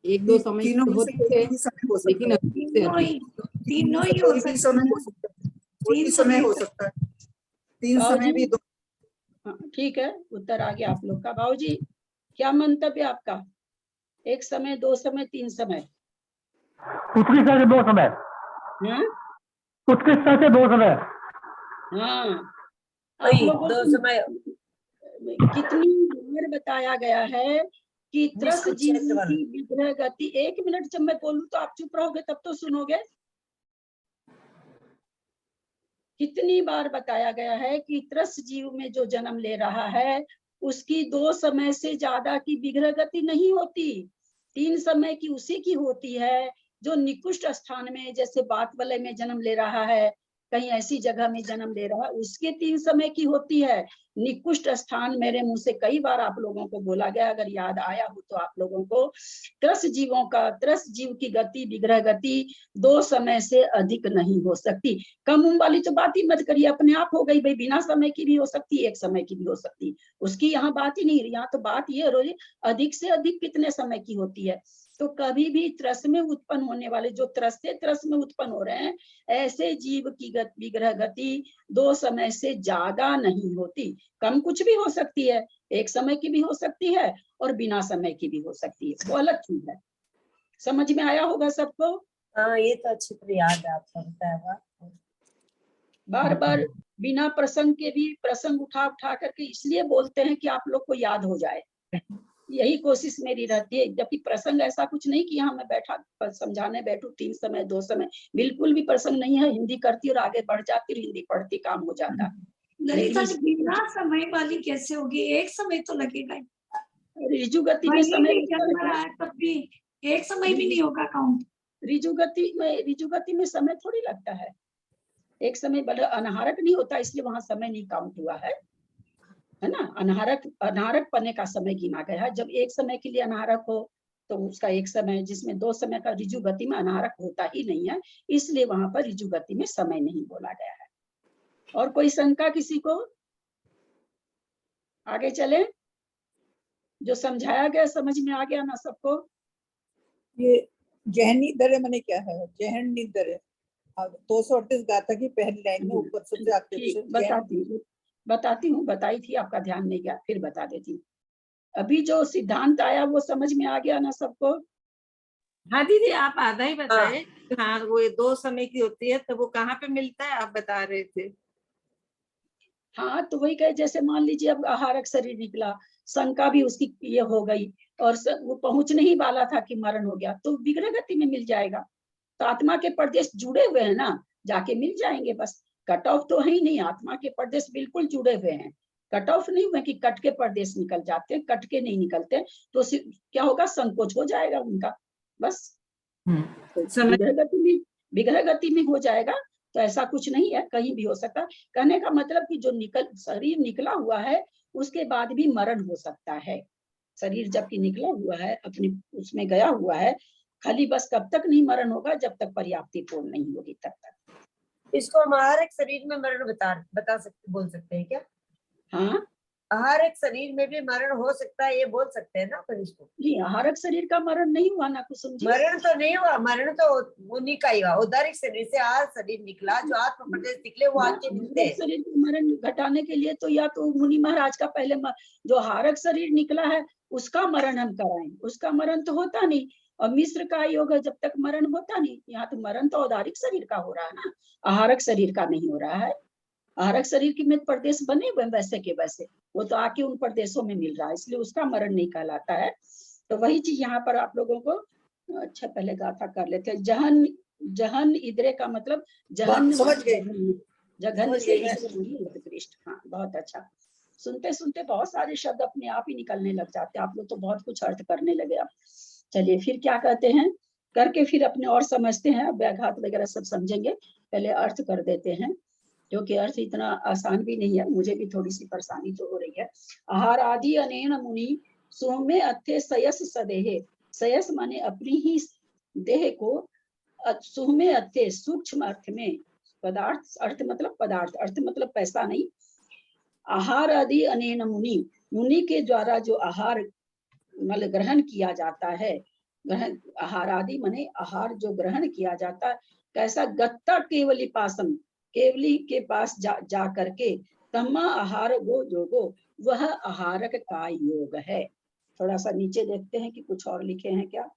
एक दो समय की तीनों होती है, लेकिन अधिक से अधिक तीनों ही हो सकते हैं। तीन समय हो सकता है, तीन समय भी दो। हाँ ठीक है, उत्तर आ गया आप लोग का। भाऊजी क्या मंतव्य आपका? एक समय, दो समय, तीन समय? उत्कृष्टता से दो समय। हाँ उत्कृष्टता से दो समय। हाँ, आप लोगों दो को समय कितनी बार बताया गया है कि त्रस्त जीवों की विग्रह गति? एक मिनट, जब मैं बोलूं तो आप चुप रहोगे तब तो सुनोगे। कितनी बार बताया गया है कि त्रस्त जीव में जो जन्म ले रहा है उसकी दो समय से ज्यादा की विग्रह गति नहीं होती, तीन समय की उसी की होती है। जो निकृष्ट स्थान में, जैसे बात वलय में जन्म ले रहा है, कहीं ऐसी जगह में जन्म ले रहा है, उसके तीन समय की होती है। निकृष्ट स्थान मेरे मुंह से कई बार आप लोगों को बोला गया, अगर याद आया हो तो आप लोगों को। त्रस्त जीवों का, त्रस्त जीव की गति, विग्रह गति दो समय से अधिक नहीं हो सकती। कम उम्र वाली तो बात ही मत करिए, अपने आप हो गई भाई, बिना समय की भी हो सकती, एक समय की भी हो सकती, उसकी यहाँ बात ही नहीं। यहाँ तो बात ये रोज अधिक से अधिक कितने समय की होती है। तो कभी भी त्रस्त में उत्पन्न होने वाले, जो त्रस्त में उत्पन्न हो रहे हैं, ऐसे जीव की विग्रह गति दो समय से ज्यादा नहीं होती। कम कुछ भी हो सकती है, एक समय की भी हो सकती है और बिना समय की भी हो सकती है, वो अलग चीज है। समझ में आया होगा सबको? हाँ, ये तो अच्छी तरह याद है आपका बताया। बार बार बिना प्रसंग के भी प्रसंग उठा करके इसलिए बोलते हैं कि आप लोग को याद हो जाए, यही कोशिश मेरी रहती है। जबकि प्रसंग ऐसा कुछ नहीं कि यहाँ मैं बैठा समझाने बैठू तीन समय, दो समय, बिल्कुल भी प्रसंग नहीं है। हिंदी करती और आगे बढ़ जाती और हिंदी पढ़ती, काम हो जाता। ललिता जी बिना समय वाली कैसे होगी? एक समय तो लगेगा। ऋजु गति में समय तब भी एक समय भी नहीं होगा काउंट। ऋजु गति में समय थोड़ी लगता है, एक समय अनाहारक नहीं होता, इसलिए वहां समय नहीं काउंट हुआ है ना। अनाहारक पने का समय गिना गया है। जब एक समय के लिए अनाहारक हो तो उसका एक समय, जिसमें दो समय का ऋजु गति में अनाहारक होता ही नहीं है, इसलिए वहां पर ऋजु गति में समय नहीं बोला गया है। और कोई शंका किसी को? आगे चले, जो समझाया गया समझ में आ गया ना सबको? ये जहनी दर मैंने क्या है? जहनी दर 238 गाथा की पहली लाइन में ऊपर सबसे आखिरी बताती हूँ, बताई थी, आपका ध्यान नहीं गया, फिर बता देती हूँ। अभी जो सिद्धांत आया वो समझ में आ गया ना सबको? हाँ दीदी, आप आधा ही बताए। हाँ, वो दो समय की होती है, तो वो कहाँ पे मिलता है आप बता रहे थे? हाँ तो वही कहे, जैसे मान लीजिए अब आहारक शरीर निकला, शंका भी उसकी ये हो गई और वो पहुंचने ही वाला था कि मरण हो गया, तो विग्रह गति में मिल जाएगा। तो आत्मा के प्रदेश जुड़े हुए हैं ना, जाके मिल जाएंगे, बस कट ऑफ तो है ही नहीं, आत्मा के प्रदेश बिल्कुल जुड़े हुए हैं, कट ऑफ नहीं हुए कि कट के प्रदेश निकल जाते हैं, कट के नहीं निकलते, तो क्या होगा, संकोच हो जाएगा उनका, बस विग्रह गति में हो जाएगा। तो ऐसा कुछ नहीं है, कहीं भी हो सकता है। कहने का मतलब कि जो शरीर निकला हुआ है उसके बाद भी मरण हो सकता है। शरीर जबकि निकला हुआ है, अपने उसमें गया हुआ है, खाली बस कब तक नहीं मरण होगा, जब तक पर्याप्ति पूर्ण नहीं होगी तब तक। इसको हम आहारक शरीर में मरण बता सकते, बोल सकते हैं क्या? हाँ, आहारक शरीर में भी मरण हो सकता है, ये बोल सकते हैं ना अपन इसको? जी, आहारक शरीर का मरण नहीं हुआ ना कुसुम जी। मरण तो नहीं हुआ, मरण तो उन्हीं का ही हुआ। औदारिक शरीर से आहार शरीर निकला, जो आत्म प्रदेश निकले वो आके मिलते हैं। शरीर का मरण घटाने के लिए तो या तो मुनि महाराज का पहले जो आहारक शरीर निकला है उसका मरण हम कराएं, उसका मरण तो होता नहीं। और मिश्र का योग है, जब तक मरण होता नहीं। यहाँ तो मरण तो औदारिक शरीर का हो रहा है ना, आहारक शरीर का नहीं हो रहा है। आहारक शरीर के में प्रदेश बने हुए वैसे के वैसे, वो तो आके उन प्रदेशों में मिल रहा है, इसलिए उसका मरण नहीं कहलाता है। तो वही चीज यहाँ पर आप लोगों को, अच्छा पहले गाथा कर लेते हैं। जहन, जहन इधरे का मतलब जहन, समझ गए, जघन से उत्कृष्ट। हाँ, बहुत अच्छा। सुनते सुनते बहुत सारे शब्द अपने आप ही निकलने लग जाते हैं, आप लोग तो बहुत कुछ अर्थ करने लगे अब। चलिए फिर क्या कहते हैं, करके फिर अपने और समझते हैं, व्याघात वगैरह सब समझेंगे, पहले अर्थ कर देते हैं, क्योंकि अर्थ इतना आसान भी नहीं है, मुझे भी थोड़ी सी परेशानी तो हो रही है। आहार आदि अनेन मुनि सोमे अथे सयस सदेहे, सयस माने अपनी ही देह को, सुमे अथे सूक्ष्म अर्थ में, पदार्थ अर्थ मतलब पदार्थ, अर्थ मतलब पैसा नहीं। आहार आदि अनेन मुनि, मुनि के द्वारा जो आहार मतलब ग्रहण किया जाता है, ग्रहण आहार आदि माने आहार जो ग्रहण किया जाता है, कैसा, गत्ता केवली पासम, केवली के पास जा करके, तम्मा आहार गो जोगो, वह आहारक का योग है। थोड़ा सा नीचे देखते हैं कि कुछ और लिखे हैं क्या।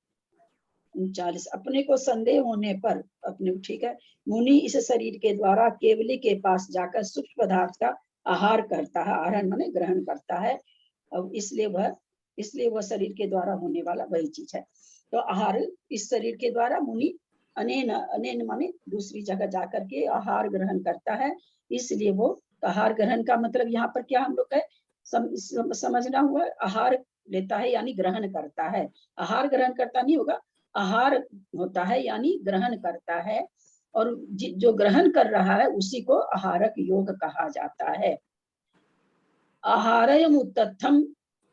39, अपने को संदेह होने पर, अपने ठीक है, मुनि इस शरीर के द्वारा केवली के पास जाकर सूक्ष्म पदार्थ का आहार करता है, आहरण माने ग्रहण करता है, और इसलिए वह शरीर के द्वारा होने वाला वही चीज है। तो आहार इस शरीर के द्वारा मुनि अनेन, अनेन माने दूसरी जगह जाकर के आहार ग्रहण करता है, इसलिए वो आहार ग्रहण का मतलब यहाँ पर क्या हम लोग का समझना हुआ, आहार लेता है यानी ग्रहण करता है, आहार ग्रहण करता नहीं होगा, आहार होता है यानी ग्रहण करता है, और जो ग्रहण कर रहा है उसी को आहारक योग कहा जाता है। आहारयम उत्तथम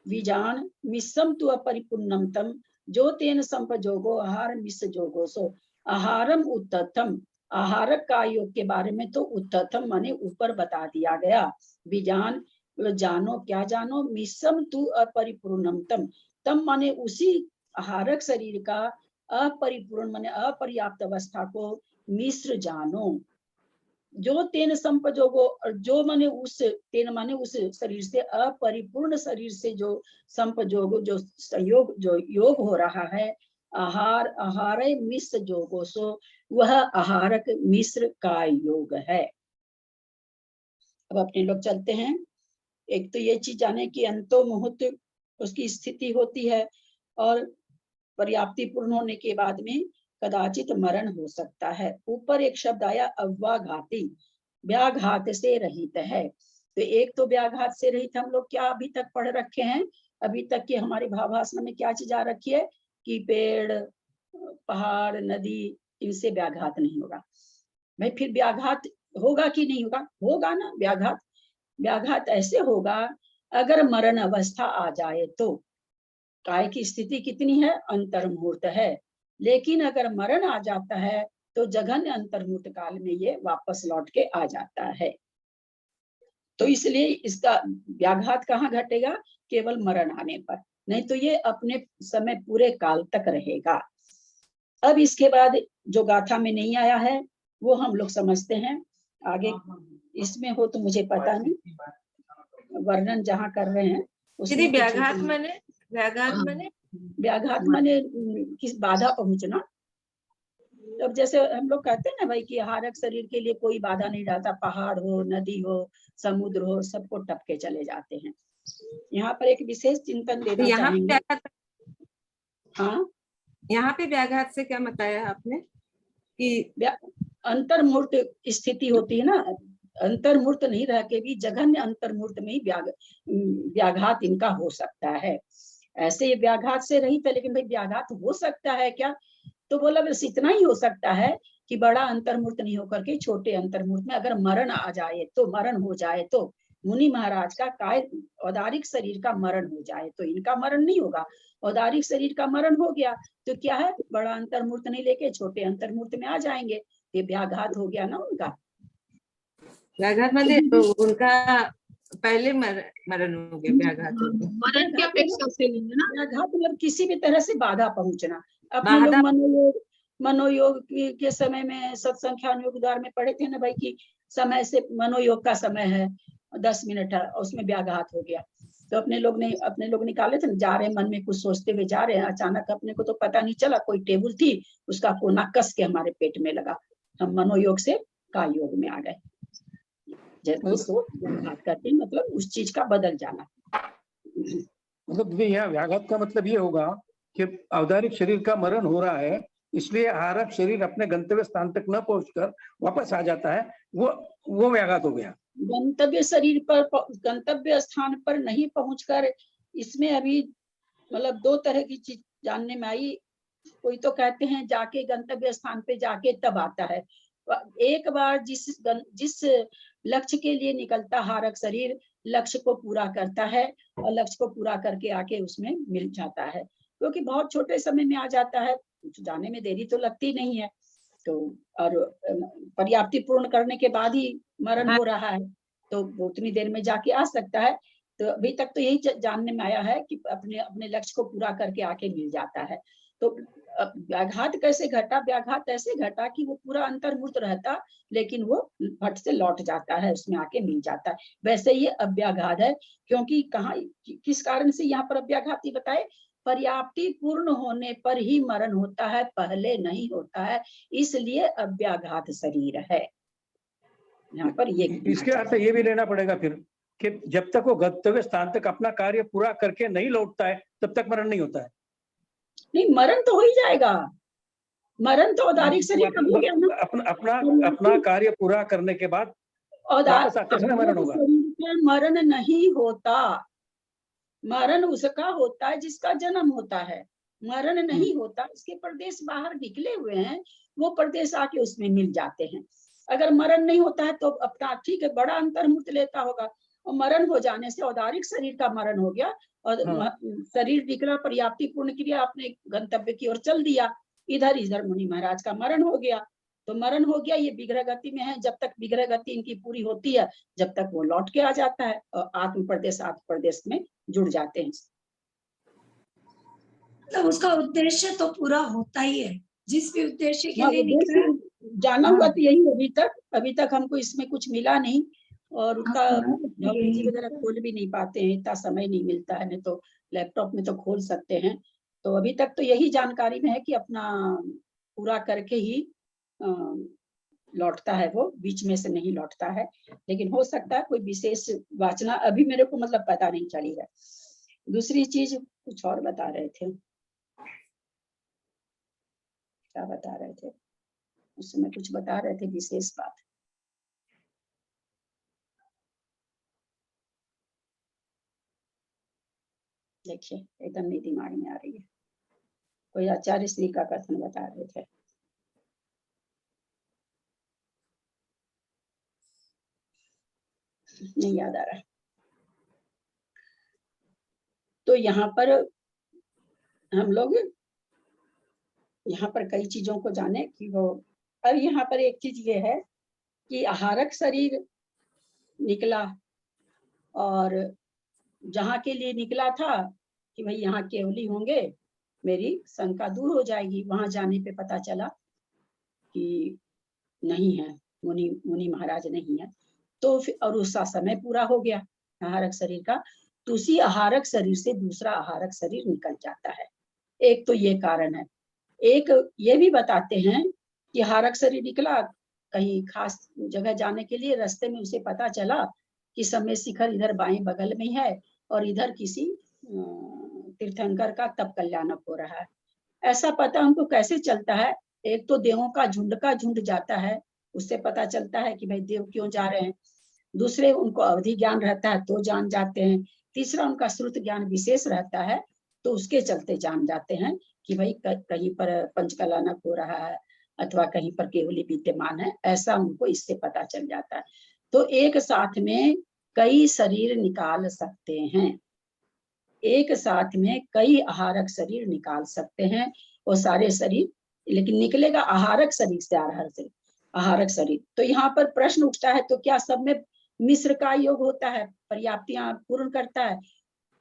विजान मिस्सम तु अपरिपूर्णम तम, जो तेन संपजोगो आहार मिस जोगो सो। आहारम उत्तथम, आहारक का योग के बारे में तो उत्तथम माने ऊपर बता दिया गया, विजान जानो, क्या जानो, मिस्सम तु अपरिपूर्णम तम, तम माने उसी आहारक शरीर का अपरिपूर्ण माने अपर्याप्त अवस्था को मिश्र जानो, जो तेन संपजोगो, जो माने उस, तेन माने उस शरीर से, अपरिपूर्ण शरीर से जो संपजोगो, जो संयोग, जो योग हो रहा है, आहार आहार मिश्र जोगो सो, वह आहारक मिश्र का योग है। अब अपने लोग चलते हैं। एक तो ये चीज जाने की अंतो मुहूर्त उसकी स्थिति होती है, और पर्याप्ति पूर्ण होने के बाद में कदाचित मरण हो सकता है। ऊपर एक शब्द आया अव्याघाती, व्याघात से रहित है। तो एक तो व्याघात से रहित हम लोग क्या अभी तक पढ़ रखे हैं, अभी तक की हमारी भावासना में क्या चीज आ रखी है कि पेड़, पहाड़, नदी, इनसे व्याघात नहीं होगा। भाई फिर व्याघात होगा कि नहीं होगा, होगा ना व्याघात। व्याघात ऐसे होगा अगर मरण अवस्था आ जाए तो। काय की स्थिति कितनी है, अंतर्मुहूर्त है, लेकिन अगर मरण आ जाता है तो जघन्य अंतर्मुहूर्त काल में ये वापस लौट के आ जाता है। तो इसलिए इसका व्याघात कहाँ घटेगा, केवल मरण आने पर, नहीं तो ये अपने समय पूरे काल तक रहेगा। अब इसके बाद जो गाथा में नहीं आया है वो हम लोग समझते हैं आगे, इसमें हो तो मुझे पता नहीं, वर्णन जहाँ कर रहे हैं उसमें व्याघात माने व्याघात माने किस बाधा पहुंचना, अब जैसे हम लोग कहते हैं ना भाई कि आहारक शरीर के लिए कोई बाधा नहीं रहता, पहाड़ हो, नदी हो, समुद्र हो, सबको टपके चले जाते हैं। यहाँ पर एक विशेष चिंतन तो देना यहाँ पे चाहेंगे। व्याघात, हाँ, यहाँ पे व्याघात से क्या बताया आपने कि अंतर्मूर्त स्थिति होती है ना, अंतर्मूर्त नहीं रह के भी जघन्य अंतर्मूर्त में ही व्याघात इनका हो सकता है। ऐसे ये व्याघात से रहित है, लेकिन भाई व्याघात हो सकता है क्या, तो बोला बस इतना ही हो सकता है कि बड़ा अंतर्मूर्त नहीं होकर के छोटे अंतर्मूर्त में अगर मरण आ जाए, तो मरण हो जाए, तो मुनि महाराज का काय औदारिक शरीर का मरण हो जाए, तो इनका मरण नहीं होगा, औदारिक शरीर का मरण हो गया तो क्या है, बड़ा अंतर्मूर्त नहीं लेके छोटे अंतर्मूर्त में आ जाएंगे, ये व्याघात हो गया ना उनका। व्याघात मतलब तो उनका पहले मरण हो गया, व्याघात हो गया। मरण की अपेक्षा से नहीं है ना, व्याघात मतलब किसी भी तरह से बाधा पहुंचना। अपने बाधा- लोग मनोयोग के समय में सत्संख्यान योग द्वार में पढ़े थे ना भाई कि समय से मनोयोग का समय है 10 मिनट है, उसमें व्याघात हो गया, तो अपने लोग निकाले थे ना, जा रहे मन में कुछ सोचते हुए जा रहे हैं, अचानक अपने को तो पता नहीं चला, कोई टेबल थी उसका कोना कस के हमारे पेट में लगा, हम मनोयोग से काय योग में आ गए। जैसे इसको व्याघात करते हैं, मतलब उस चीज का बदल जाना। मतलब यहाँ व्याघात का मतलब ये होगा कि औदारिक शरीर का मरण हो रहा है, इसलिए आहारक शरीर अपने गंतव्य स्थान तक न पहुंचकर वापस आ जाता है, वो व्याघात हो गया। गंतव्य शरीर पर, गंतव्य स्थान पर नहीं पहुंचकर, इसमें अभी मतलब दो तरह की चीज जानने में आई। कोई तो कहते हैं जाके गंतव्य स्थान पे जाके तब आता है, एक बार जिस लक्ष्य के लिए निकलता हारक शरीर लक्ष्य को पूरा करता है और लक्ष्य को पूरा करके आके उसमें मिल जाता है, क्योंकि बहुत छोटे समय में आ जाता है, जाने में देरी तो लगती नहीं है, तो और पर्याप्ति पूर्ण करने के बाद ही मरण हो रहा है, तो उतनी देर में जाके आ सकता है। तो अभी तक तो यही जानने में आया है कि अपने लक्ष्य को पूरा करके आके मिल जाता है। तो व्याघात कैसे घटा, व्याघात ऐसे घटा कि वो पूरा अंतर्मुक्त रहता, लेकिन वो फट से लौट जाता है, उसमें आके मिल जाता है। वैसे ये अव्याघात है, क्योंकि कहाँ किस कारण से यहाँ पर अव्याघात ही बताए, पर्याप्ति पूर्ण होने पर ही मरण होता है, पहले नहीं होता है, इसलिए अव्याघात शरीर है। यहाँ पर ये इसके अर्थ ये भी लेना पड़ेगा फिर कि जब तक वो गंतव्य स्थान तक अपना कार्य पूरा करके नहीं लौटता है तब तक मरण नहीं होता है। नहीं, मरण तो हो ही जाएगा, मरण तो औदारिक शरीर का हो गया ना, अपना कार्य पूरा करने के बाद वापस आते समय मरण होगा। शरीर का मरण नहीं होता, मरण उसका होता है जिसका जन्म होता है, मरण नहीं होता। इसके प्रदेश बाहर निकले हुए हैं, वो प्रदेश आके उसमें मिल जाते हैं। अगर मरण नहीं होता है तो अपना ठीक है बड़ा अंतर्मुक्त लेता होगा, और मरण हो जाने से औदारिक शरीर का मरण हो गया और शरीर निकला, पर्याप्ति पूर्ण क्रिया अपने गंतव्य की ओर चल दिया, इधर मुनि महाराज का मरण हो गया। तो मरण हो गया, ये विग्रह गति में है, जब तक विग्रह गति इनकी पूरी होती है जब तक वो लौट के आ जाता है और आत्म प्रदेश में जुड़ जाते हैं। मतलब उसका उद्देश्य तो पूरा होता ही है, जिस भी उद्देश्य के लिए निकला है। जाना हुआ तो यही, अभी तक हमको इसमें कुछ मिला नहीं, और उनका जी वगैरह खोल भी नहीं पाते हैं, इतना समय नहीं मिलता है, नहीं तो लैपटॉप में तो खोल सकते हैं। तो अभी तक तो यही जानकारी में है कि अपना पूरा करके ही लौटता है, वो बीच में से नहीं लौटता है, लेकिन हो सकता है कोई विशेष वाचना अभी मेरे को मतलब पता नहीं चली है। दूसरी चीज कुछ और बता रहे थे, क्या बता रहे थे, उस समय कुछ बता रहे थे विशेष बात, देखिए एकदम नहीं दिमाग में आ रही है। कोई आचार्य श्री का कथन बता रहे थे, नहीं याद आ रहा। तो यहाँ पर हम लोग यहाँ पर कई चीजों को जाने कि वो, अब यहाँ पर एक चीज ये है कि आहारक शरीर निकला, और जहाँ के लिए निकला था कि भाई यहाँ केवली होंगे, मेरी शंका दूर हो जाएगी, वहां जाने पे पता चला कि नहीं है, मुनि महाराज नहीं है, तो फिर और उसका समय पूरा हो गया आहारक शरीर का, तो उसी आहारक शरीर से दूसरा आहारक शरीर निकल जाता है। एक तो ये कारण है। एक ये भी बताते हैं कि हारक शरीर निकला कहीं खास जगह जाने के लिए, रास्ते में उसे पता चला कि समय शिखर इधर बाएं बगल में है और इधर किसी तीर्थंकर का तप कल्याणक हो रहा है। ऐसा पता हमको कैसे चलता है? एक तो देवों का झुंड जाता है, उससे पता चलता है कि भाई देव क्यों जा रहे हैं। दूसरे उनको अवधि ज्ञान रहता है तो जान जाते हैं। तीसरा उनका श्रुत ज्ञान विशेष रहता है तो उसके चलते जान जाते हैं कि भाई कहीं पर पंचकलानक हो रहा है अथवा कहीं पर केवली विद्यमान है, ऐसा उनको इससे पता चल जाता है। तो एक साथ में कई शरीर निकाल सकते हैं, एक साथ में कई आहारक शरीर निकाल सकते हैं। वो सारे शरीर, लेकिन निकलेगा आहारक शरीर से आहारक शरीर। तो यहाँ पर प्रश्न उठता है, तो क्या सब में मिश्र का योग होता है, पर्याप्तियां पूर्ण करता है?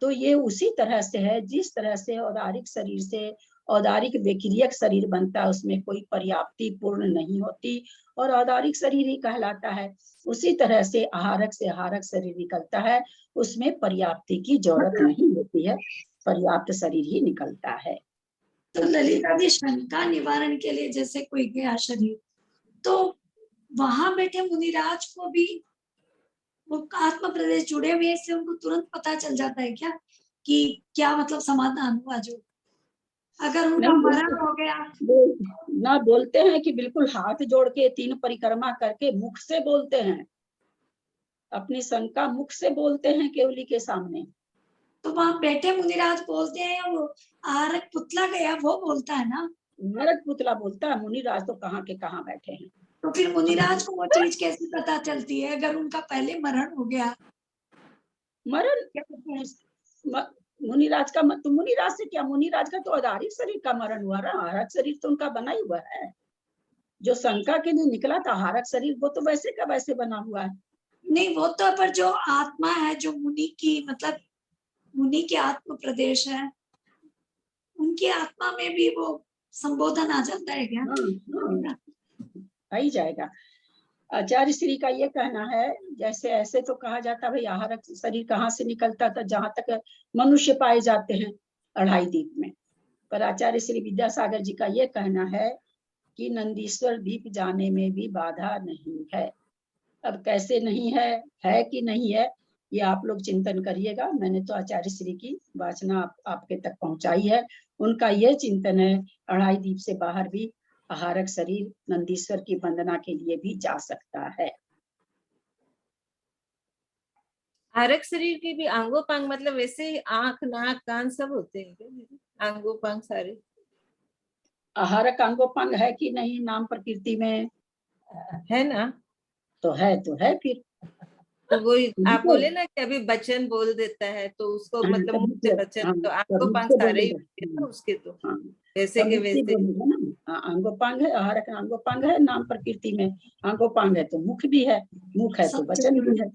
तो ये उसी तरह से है जिस तरह से औदारिक शरीर से औदारिक विक्रियक शरीर बनता है, उसमें कोई पर्याप्ति पूर्ण नहीं होती और औदारिक शरीर ही कहलाता है। उसी तरह से आहारक से आहारक शरीर निकलता है, उसमें पर्याप्ति की जरूरत नहीं होती है, पर्याप्त शरीर ही निकलता है। तो ललिता जी, शंका निवारण के लिए जैसे कोई गया शरीर, तो वहां बैठे मुनिराज को भी वो आत्म प्रदेश जुड़े हुए, इससे उनको तुरंत पता चल जाता है क्या कि क्या मतलब समाधान हुआ? जो अगर उनका मरण हो गया, ना बोलते हैं कि बिल्कुल हाथ जोड़ के 3 परिक्रमा करके मुख से बोलते हैं, अपनी शंका मुख से बोलते हैं केवली के सामने। तो वहां बैठे मुनिराज बोलते हैं या वो आरक पुतला गया वो बोलता है ना? आरक पुतला बोलता है, मुनिराज तो कहाँ के कहाँ बैठे हैं। तो फिर मुनिराज को वो चीज कैसे पता चलती है अगर उनका पहले मरण हो गया? मरण मुनिराज का तो मुनिराज से क्या, मुनिराज का तो औदारिक शरीर का मरण हुआ ना, आहारक शरीर तो उनका बना ही हुआ है। जो शंका के लिए निकला था आहारक शरीर, वो तो वैसे का वैसे बना हुआ है। नहीं, वो तो पर जो आत्मा है, जो मुनि की मतलब मुनि के आत्म प्रदेश है, उनकी आत्मा में भी वो संबोधन आ जाता है क्या? आ ही जाएगा। आचार्य श्री का ये कहना है, जैसे ऐसे तो कहा जाता भाई आहारक शरीर कहाँ से निकलता था, जहां तक मनुष्य पाए जाते हैं अढ़ाई द्वीप में, पर आचार्य श्री विद्यासागर जी का ये कहना है कि नंदीश्वर द्वीप जाने में भी बाधा नहीं है। अब कैसे नहीं है कि नहीं है, ये आप लोग चिंतन करिएगा। मैंने तो आचार्य श्री की वाचना आपके तक पहुंचाई है। उनका यह चिंतन है अढ़ाई द्वीप से बाहर भी आहारक शरीर नंदीश्वर की वंदना के लिए भी जा सकता है। आहारक शरीर के भी अंगोपांग मतलब वैसे ही आंख नाक कान सब होते हैं क्या? अंगोपांग सारे आहारक अंगोपांग है कि नहीं नाम प्रकृति में? है ना? तो है फिर। तो वो आप बोले ना कि अभी बचन बोल देता है तो उसको मतलब मुंह से बचन, तो अंगोपांग सारे ही होते हैं उसके, तो वैसे के वैसे अंगोपांग है, आहारक अंगोपांग है, नाम प्रकृति में अंगोपांग है तो मुख भी है, मुख है तो वचन भी है।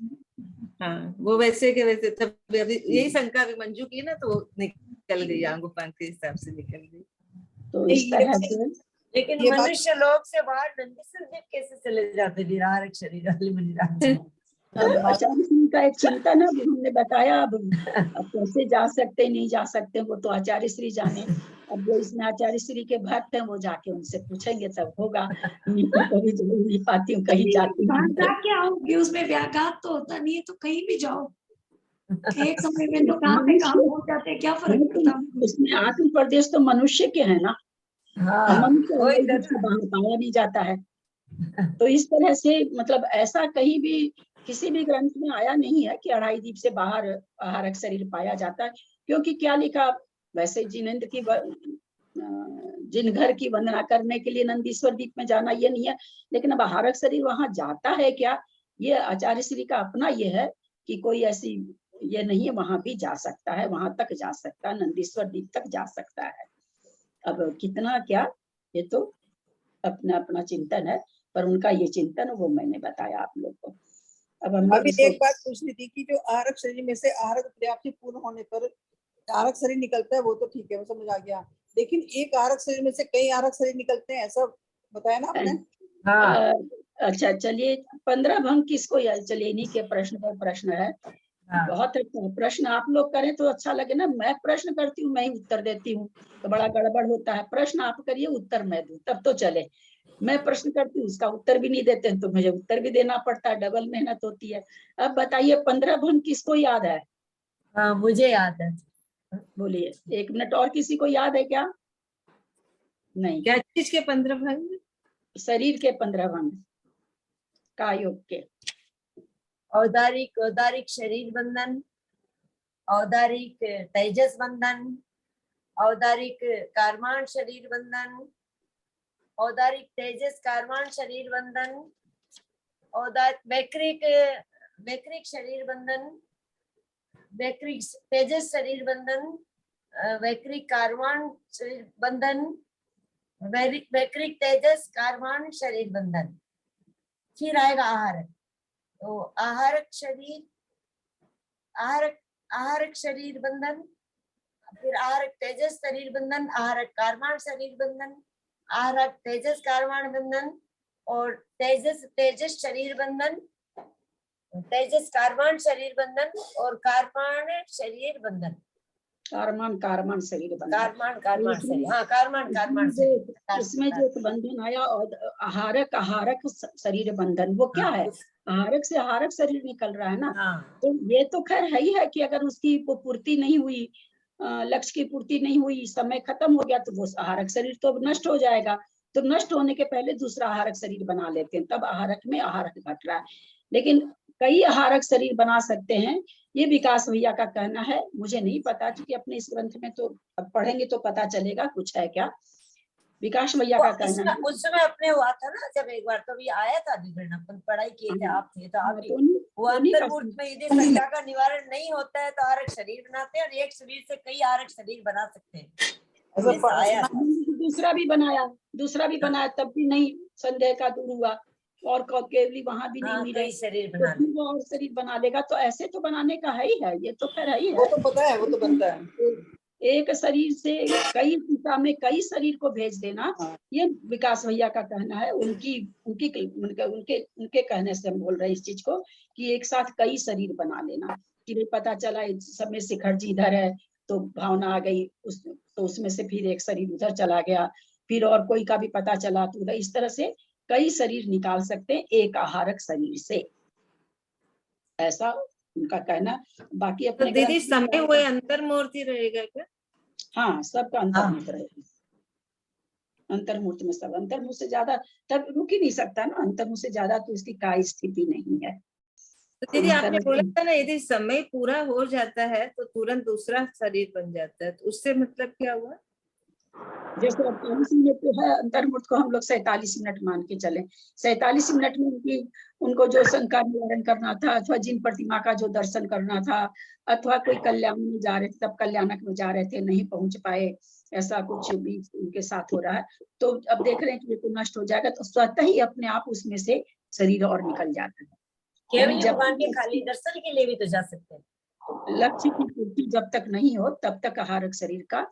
हाँ, वो वैसे के वैसे। तब यही शंका भी मंजू की ना, तो वो निकल गई, अंगोपांग के हिसाब से निकल गई। तो इस तरह से लेकिन मनुष्य लोक से बाहर नंदीश्वर द्वीप कैसे चले जाते निराहारक शरीर वाले मुनिराज? अब आचार्य श्री का एक चिंतन है, हमने बताया। अब कैसे जा सकते नहीं जा सकते वो तो आचार्य श्री जाने। अब जो इसमें आचार्य श्री के भक्त हैं वो जाके उनसे पूछेंगे तब होगा। कभी जरूर नहीं पाती हूँ, कहीं जाती हूँ क्या होगी उसमें, व्याघात तो होता नहीं है, तो कहीं भी जाओ एक समय में तो कहाँ पे काम हो जाते हैं, क्या फर्क पड़ता है? उसमें आत्म प्रदेश तो मनुष्य के है ना, मनुष्य से बाहर पाया नहीं जाता है। तो इस तरह से मतलब ऐसा कहीं भी किसी भी ग्रंथ में आया नहीं है कि अढ़ाई द्वीप से बाहर आहारक शरीर पाया जाता है। क्योंकि क्या लिखा, वैसे जिनेंद्र की जिन घर की वंदना करने के लिए नंदीश्वर द्वीप में जाना ये नहीं है, लेकिन अब आहारक शरीर वहां जाता है क्या, ये आचार्य श्री का अपना ये है कि कोई ऐसी ये नहीं है, वहां भी जा सकता है, वहां तक जा सकता है, नंदीश्वर द्वीप तक जा सकता है। अब कितना क्या ये तो अपना अपना चिंतन है, पर उनका ये चिंतन वो मैंने बताया आप लोग को। अब अभी एक बात पूछनी थी कि जो आहारक शरीर में से आहारक पर्याप्ति पूर्ण होने पर आहारक शरीर निकलता है, वो तो ठीक है, वो समझ आ गया। लेकिन एक आहारक शरीर में से कई आहारक शरीर निकलते हैं, ऐसा बताया ना आपने? हाँ। अच्छा चलिए, 15 भंग किसको याद, चलिए इन्हीं के प्रश्न पर प्रश्न है। बहुत अच्छा प्रश्न आप लोग करें तो अच्छा लगे ना। मैं प्रश्न करती हूँ, मैं ही उत्तर देती हूँ तो बड़ा गड़बड़ होता है। प्रश्न आप करिए, उत्तर मैं दूं, तब तो चले। मैं प्रश्न करती हूँ, उसका उत्तर भी नहीं देते हैं, तो मुझे उत्तर भी देना पड़ता है, डबल मेहनत होती है। अब बताइए 15 भंग किसको याद है? हाँ मुझे याद है। बोलिए, 1 मिनट और, किसी को याद है क्या? नहीं। क्या चीज के 15 भंग? शरीर के 15 भंग, कायोग के। औदारिक औदारिक शरीर बंधन, औदारिक तेजस बंधन, औदारिक कार्माण शरीर बंधन, औदारिक तेजस कार्माण शरीर बंधन, वैक्रिक वैक्रिक शरीर बंधन, वैक्रिक तेजस शरीर बंधन, वैक्रिक कार्माण शरीर बंधन, वैक्रिक तेजस कार्माण शरीर बंधन। फिर आएगा आहारक। तो आहारक शरीर, आहारक शरीर बंधन, फिर आहारक तेजस शरीर बंधन, आहारक कार्माण शरीर बंधन, आहारक तेजस कार्माण बंधन, और तेजस शरीर बंधन, तेजस कार्माण शरीर बंधन, और कार्माण शरीर बंधन। कार्माण शरीर बंधन, कार्माण शरीर, हाँ कार्माण शरीर। इसमें जो एक बंधन आया, और आहारक शरीर बंधन, वो क्या है? आहारक से आहारक शरीर निकल रहा है ना। तो ये तो खैर है ही है कि अगर उसकी पूर्ति नहीं हुई, लक्ष्य की पूर्ति नहीं हुई, समय खत्म हो गया, तो वो आहारक शरीर तो नष्ट हो जाएगा। तो नष्ट होने के पहले दूसरा आहारक शरीर बना लेते हैं, तब आहारक में आहारक घट रहा है। लेकिन कई आहारक शरीर बना सकते हैं, ये विकास भैया का कहना है। मुझे नहीं पता, क्योंकि अपने इस ग्रंथ में तो अब पढ़ेंगे तो पता चलेगा कुछ है क्या। विकास भैया का कहना है, उस समय अपने हुआ था ना जब एक बार, तो भी आया था अधिकरण, अपन पढ़ाई किए थे, आप थे तो आप वो अंतर्मूर्त में यदि संख्या का निवारण नहीं होता है तो आहारक शरीर बनाते हैं, और एक शरीर से कई आहारक शरीर बना सकते हैं। दूसरा भी बनाया तब भी नहीं संदेह का दूर हुआ, और केवली वहां भी नहीं मिले, शरीर तो बना वो और शरीर बना लेगा। तो ऐसे तो बनाने का है ही है, ये तो खैर है ही है। वो तो पता है, वो तो बनता है। तो एक शरीर से कई दिशा में कई शरीर को भेज देना, ये विकास भैया का कहना है। उनके कहने से हम बोल रहे हैं इस चीज को, कि एक साथ कई शरीर बना लेना। कि नहीं पता चला इस समय शिखर जी इधर है, तो भावना आ गई तो उसमें से फिर एक शरीर उधर चला गया, फिर और कोई का भी पता चला, तो उधर इस तरह से कई शरीर निकाल सकते हैं एक आहारक शरीर से, ऐसा उनका कहना। बाकी तो अपने दीदी समय हुए अंतर्मूर्ति रहेगा क्या? हाँ, सबका अंतर्मूर्त रहेगा। अंतर्मूर्त में सब, अंतर्मूर्त से ज्यादा तब रुक ही नहीं सकता ना, अंतर्मूर्त से ज्यादा तो उसकी काय स्थिति नहीं है। तो दीदी आपने बोला था ना, यदि समय पूरा हो जाता है तो तुरंत दूसरा शरीर बन जाता है, तो उससे मतलब क्या हुआ? जैसे 48 मिनट है अंतर्मूर्त को, हम लोग 47 मिनट मान के चले। 47 मिनट में उनको जो शंका निवारण करना था, अथवा जिन प्रतिमा का जो दर्शन करना था, अथवा कोई कल्याण में जा रहे थे, तब कल्याणक में जा रहे थे, नहीं पहुंच पाए, ऐसा कुछ भी उनके साथ हो रहा है। तो अब देख रहे हैं कि ये तो नष्ट हो जाएगा, तो स्वतः ही अपने आप उसमें से शरीर और निकल जाता है। केवल भगवान के खाली दर्शन के लिए भी तो जा सकते हैं। लक्ष्य की पूर्ति जब तक नहीं हो तब तक आहारक शरीर का,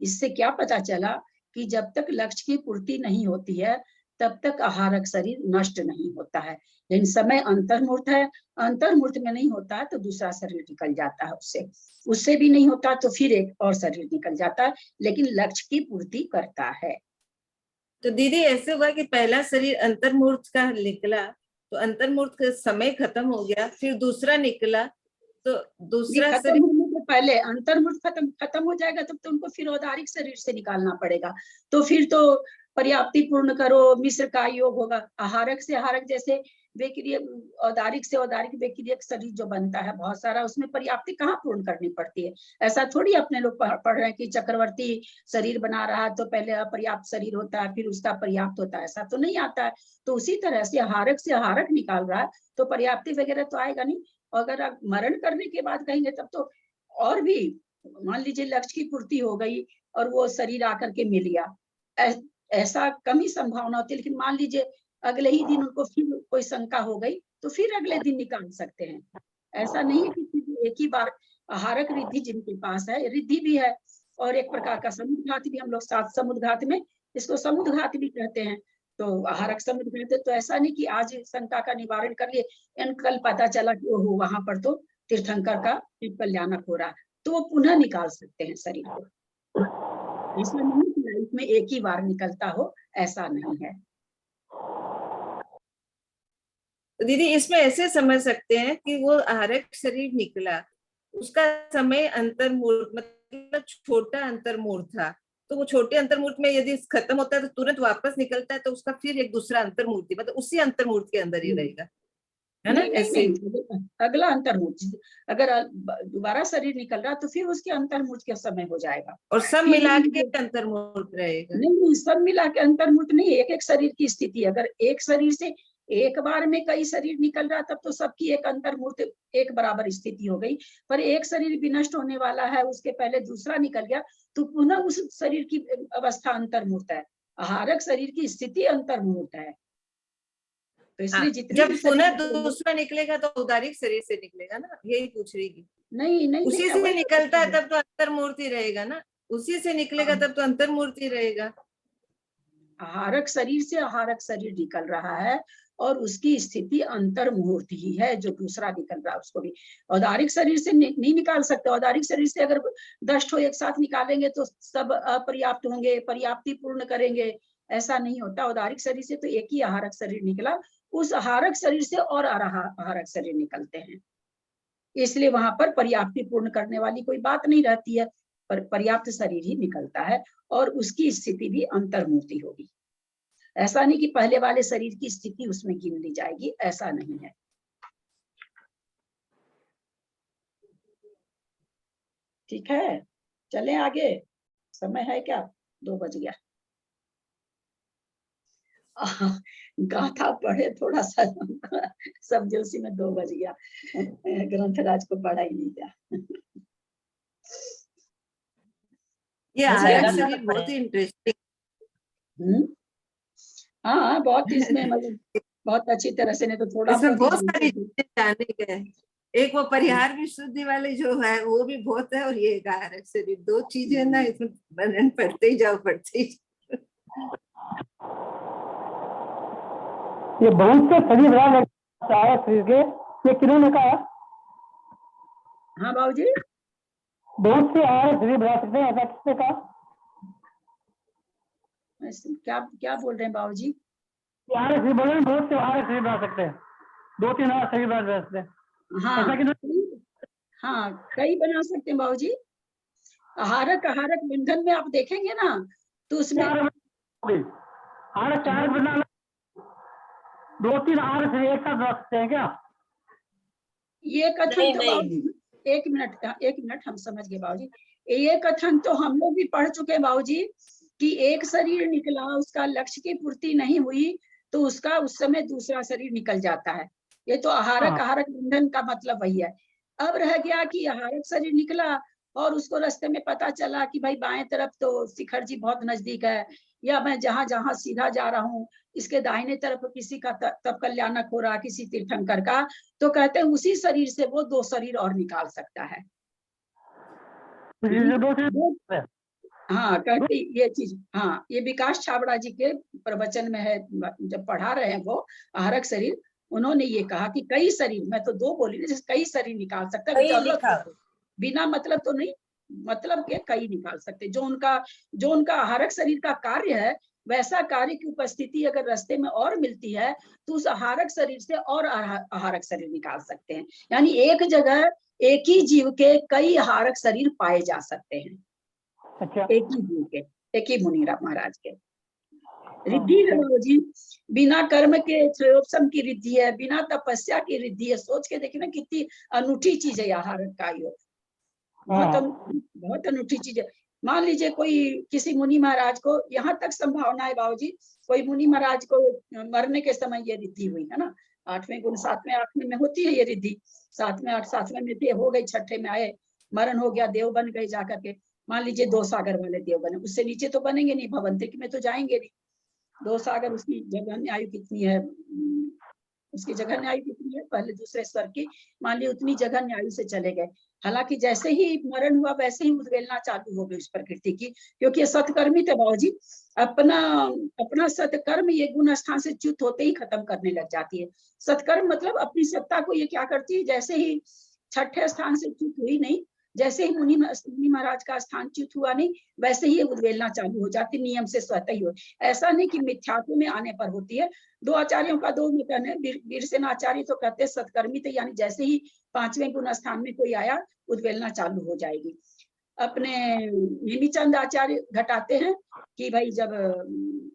इससे क्या पता चला कि जब तक लक्ष्य की पूर्ति नहीं होती है तब तक आहारक शरीर नष्ट नहीं होता है। लेकिन समय अंतर्मूर्त है, अंतर्मूर्त में नहीं होता है तो दूसरा शरीर निकल जाता है, उससे भी नहीं होता तो फिर एक और शरीर निकल जाता है, लेकिन लक्ष्य की पूर्ति करता है। तो दीदी ऐसे हुआ कि पहला शरीर अंतर्मूर्त का निकला, तो अंतर्मूर्त का समय खत्म हो गया, फिर दूसरा निकला, तो दूसरा खत्म होने के पहले अंतर्मूर्त खत्म हो जाएगा, तब तो उनको फिर औदारिक शरीर से निकालना पड़ेगा। तो फिर तो पर्याप्ति पूर्ण करो, मिश्र का योग होगा। आहारक से आहारक, जैसे वेक्रिय औदारिक से औदारिक वेक्रिय शरीर जो बनता है बहुत सारा, उसमें पर्याप्ति कहाँ पूर्ण करनी पड़ती है। ऐसा थोड़ी अपने लोग पढ़ रहे हैं कि चक्रवर्ती शरीर बना रहा है तो पहले अपर्याप्त शरीर होता है फिर उसका पर्याप्त होता है, ऐसा तो नहीं आता है। तो उसी तरह से आहारक निकाल रहा है तो पर्याप्ति वगैरह तो आएगा नहीं। अगर आप मरण करने के बाद कहेंगे तब तो और भी, मान लीजिए लक्ष्य की पूर्ति हो गई और वो शरीर आकर के मिल गया, ऐसा कम ही संभावना होती है। लेकिन मान लीजिए अगले ही दिन उनको फिर कोई शंका हो गई तो फिर अगले दिन निकाल सकते हैं। ऐसा नहीं है कि एक ही बार। आहारक रिद्धि जिनके पास है, रिद्धि भी है, और एक प्रकार का समुद्घात भी, हम लोग साथ समुद्घात में इसको समुद्घात भी कहते हैं। तो आहारक समुद्घात, तो ऐसा नहीं कि आज शंका का निवारण कर लिए, कल पता चला कि ओहो वहां पर तो तीर्थंकर का कल्याणक हो रहा, तो वो पुनः निकाल सकते हैं शरीर को। इसमें नहीं कि लाइफ में एक ही बार निकलता हो, ऐसा नहीं है। तो दीदी इसमें ऐसे समझ सकते हैं कि वो आहारक शरीर निकला, उसका समय अंतर्मूर्त मतलब छोटा अंतर्मूर्त था, तो वो छोटे अंतर्मूर्त में यदि खत्म होता है तो तुरंत वापस निकलता है, तो उसका फिर एक दूसरा अंतर्मूर्ति मतलब उसी अंतर्मूर्त के अंदर ही रहेगा, है ना? नहीं नहीं ऐसे नहीं, अगला अंतर्मूर्त अगर दोबारा शरीर निकल रहा तो फिर उसके अंतर्मूर्त के समय हो जाएगा। और सब फिर मिला के अंतर्मूर्त रहेगा। नहीं, सब मिला के अंतर्मूर्त नहीं, एक एक शरीर की स्थिति। अगर एक शरीर से एक बार में कई शरीर निकल रहा तब तो सबकी एक अंतर्मूर्त एक बराबर स्थिति हो गई। पर एक शरीर विनष्ट होने वाला है, उसके पहले दूसरा निकल गया तो पुनः उस शरीर की अवस्था अंतर्मूर्त है। आहारक शरीर की स्थिति अंतर्मूर्त है। तो इसलिए जितने जब भी पुनः शरीर दूसरा निकलेगा तो औदारिक शरीर से निकलेगा ना, यही पूछ रही थी। नहीं नहीं उसी से निकलता है तब तो अंतर्मूर्ति रहेगा ना, उसी से निकलेगा तब तो अंतर्मूर्ति रहेगा। आहारक शरीर से आहारक शरीर निकल रहा है और उसकी स्थिति अंतर्मुहूर्त ही है, जो दूसरा निकल रहा है उसको भी औदारिक शरीर से नहीं निकाल सकते। औदारिक शरीर से अगर 10 ठो एक साथ निकालेंगे तो सब अपर्याप्त होंगे, पर्याप्ति पूर्ण करेंगे, ऐसा नहीं होता। औदारिक शरीर से तो एक ही आहारक शरीर निकला, उस आहारक शरीर से और आहारक शरीर निकलते हैं, इसलिए वहां पर पर्याप्ति पूर्ण करने वाली कोई बात नहीं रहती है, पर पर्याप्त शरीर ही निकलता है और उसकी स्थिति भी अंतर्मूर्ति होगी। ऐसा नहीं कि पहले वाले शरीर की स्थिति उसमें गिन ली जाएगी, ऐसा नहीं है। ठीक है, चलें आगे। समय है क्या? 2 बज गया। गाथा पढ़े थोड़ा सा सब जोशी में 2 बज गया। ग्रंथराज को पढ़ा ही नहीं गया। ये आहारक शरीर बहुत ही इंटरेस्टिंग। हाँ, बहुत इसमें मतलब बहुत अच्छी तरह से, नहीं तो थोड़ा इसमें बहुत सारी चीजें जानने के हैं। एक वो परिहार विशुद्धि वाले जो है वो भी बहुत है, और ये आहारक शरीर, 2 चीजें ना इसमें वर्णन पढ़ते ही जाओ, पढ़ते ही जाओ। ये बहुत से शरीर बना शरीर के, ये किन्होंने कहा? हाँ बाबूजी, बहुत से आहार शरीर बना सकते हैं, ऐसा किसने कहा? क्या क्या बोल रहे हैं बाबूजी? आहार शरीर बोल रहे हैं, बहुत से आहार शरीर बना सकते हैं, 2-3 आहार शरीर बना सकते हैं। हाँ, कई बना सकते हैं बाबूजी। आहारक बंधन में आप देखेंगे ना तो उसमें आहार 4 बना, 2-3 आहार शरीर एक साथ बना सकते हैं क्या? ये कथन तो बाबूजी, एक मिनट हम समझ गए बाबूजी। ये कथन तो हम लोग भी पढ़ चुके हैं बाबूजी कि एक शरीर निकला, उसका लक्ष्य की पूर्ति नहीं हुई तो उसका उस समय दूसरा शरीर निकल जाता है। ये तो आहारक बंधन का मतलब वही है। अब रह गया कि आहारक शरीर निकला और उसको रास्ते में पता चला कि भाई बाएं तरफ तो शिखर जी बहुत नजदीक है, या मैं जहां जहां सीधा जा रहा हूँ इसके दाहिने तरफ किसी का तब कल्याणक हो रहा, किसी तीर्थंकर का, तो कहते हैं उसी शरीर से वो 2 शरीर और निकाल सकता है। हाँ, कहते ये चीज, हाँ, ये विकास छाबड़ा जी के प्रवचन में है, जब पढ़ा रहे हैं वो आहारक शरीर, उन्होंने ये कहा कि कई शरीर, मैं तो 2 बोली ना, जैसे कई शरीर निकाल सकता है, बिना मतलब तो नहीं, मतलब के कई निकाल सकते। जो उनका आहारक शरीर का कार्य है, वैसा कार्य की उपस्थिति अगर रास्ते में और मिलती है तो उस आहारक शरीर से और आहारक शरीर निकाल सकते हैं। यानी एक जगह एक ही जीव के कई आहारक शरीर पाए जा सकते हैं। अच्छा। एक ही जीव के, एक ही मुनिराम महाराज के। रिद्धि है जी, बिना कर्म के क्षयोपशम की रिद्धि है, बिना तपस्या की रिद्धि है। सोच के देखिए ना कितनी अनूठी चीज है आहारक का योग, बहुत अनूठी चीज है। मान लीजिए कोई किसी मुनि महाराज को, यहाँ तक संभावना है बाबूजी, कोई मुनि महाराज को मरने के समय ये रिद्धि हुई है ना, 8वें गुण 7वें 8वें में होती है ये रिद्धि, 7वें 8 7वें में थे, हो गई, 6ठे में आए, मरण हो गया, देव बन गए जाकर के। मान लीजिए 2 सागर वाले देव बने, उससे नीचे तो बनेंगे नहीं, भवंतिक में तो जाएंगे नहीं। 2 सागर, उसकी जघन्य आयु कितनी है, उसकी जघन्य आयु कितनी है पहले दूसरे स्वर की, मान ली उतनी जघन्य आयु से चले गए। हालांकि जैसे ही मरण हुआ वैसे ही उद्वेलना चालू हो गई उस प्रकृति की, क्योंकि ये सत्कर्मी थे बाबूजी। अपना सत्कर्म ये गुण स्थान से च्युत होते ही खत्म करने लग जाती है। सत्कर्म मतलब अपनी सत्ता को ये क्या करती है, जैसे ही 6ठे स्थान से च्युत हुई नहीं जैसे ही मुनि महाराज का स्थान च्युत हुआ नहीं, वैसे ही उद्वेलना चालू हो जाती, नियम से स्वतः ही हो। ऐसा नहीं कि मिथ्यात्व में आने पर होती है। दो आचार्यों का दो मत है। वीरसेन आचार्य तो कहते हैं सत्कर्मी थे, यानी जैसे ही 5वें गुण स्थान में कोई आया उद्वेलना चालू हो जाएगी। अपने हेमीचंद आचार्य घटाते हैं कि भाई जब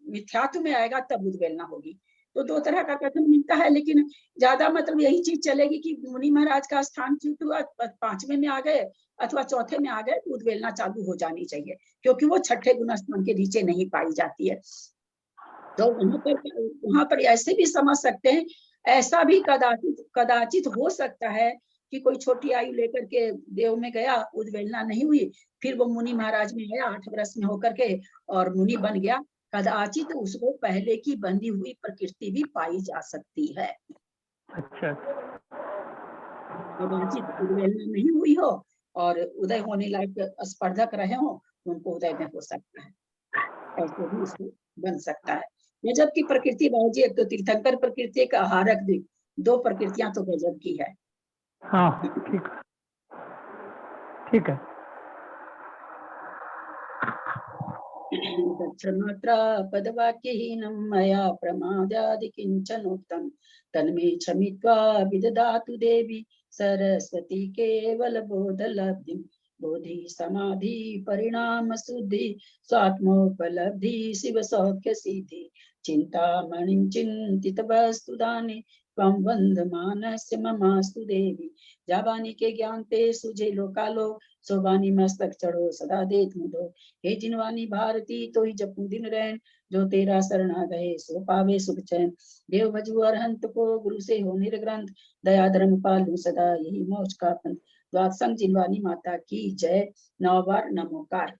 मिथ्यात्व में आएगा तब उद्वेलना होगी। तो दो तरह का कथन मिलता है, लेकिन ज्यादा मतलब यही चीज चलेगी कि मुनि महाराज का स्थान च्युत हुआ, 5वें में आ गए अथवा चौथे में आ गए, तो उद्वेलना चालू हो जानी चाहिए, क्योंकि वो छठे गुण स्थान के नीचे नहीं पाई जाती है। तो वहां पर ऐसे भी समझ सकते हैं, ऐसा भी कदाचित हो सकता है कि कोई छोटी आयु लेकर के देव में गया, उद्वेलना नहीं हुई, फिर वो मुनि महाराज में गया 8 वर्ष में होकर के और मुनि बन गया, कदाचित उसको पहले की बंधी हुई प्रकृति भी पाई जा सकती है। अच्छा, कदाचित उद्वेलना नहीं हुई हो और उदय होने लायक स्पर्धक रहे हो, उनको उदय में हो सकता है, ऐसे भी उसको बन सकता है। गजब की प्रकृति बाबूजी, एक तो तीर्थंकर प्रकृति, एक आहारक भी, 2 प्रकृतियां तो गजब की है। हाँ ठीक है, ठीक है। दक्षमात्रा पदवाक्यहीनं मया प्रमादादि किंचनोक्तं तन्मे क्षमित्वा विददातु देवी सरस्वती केवल बोधलब्धिं। बोधि समाधि परिणाम शुद्धि स्वात्मोपलब्धि शिव सौख्य सिद्धि। चिंतामणिं चिंतित वस्तु दाने त्वं वन्दमानस्य ममास्तु देवी। जाबानी के ज्ञान ते सुझे लोकालो सोबानी मस्तक चढ़ो सदा देत मुदो। हे जिनवानी भारती तो ही जपू दिन रैन जो तेरा शरणा गए सो पावे सुख चैन। देव भजु अरहंत को गुरु से हो निर्ग्रंथ दया धर्म पालू सदा यही मौज का पंथ। द्वादशंग जिनवानी माता की जय। 9 बार नमोकार।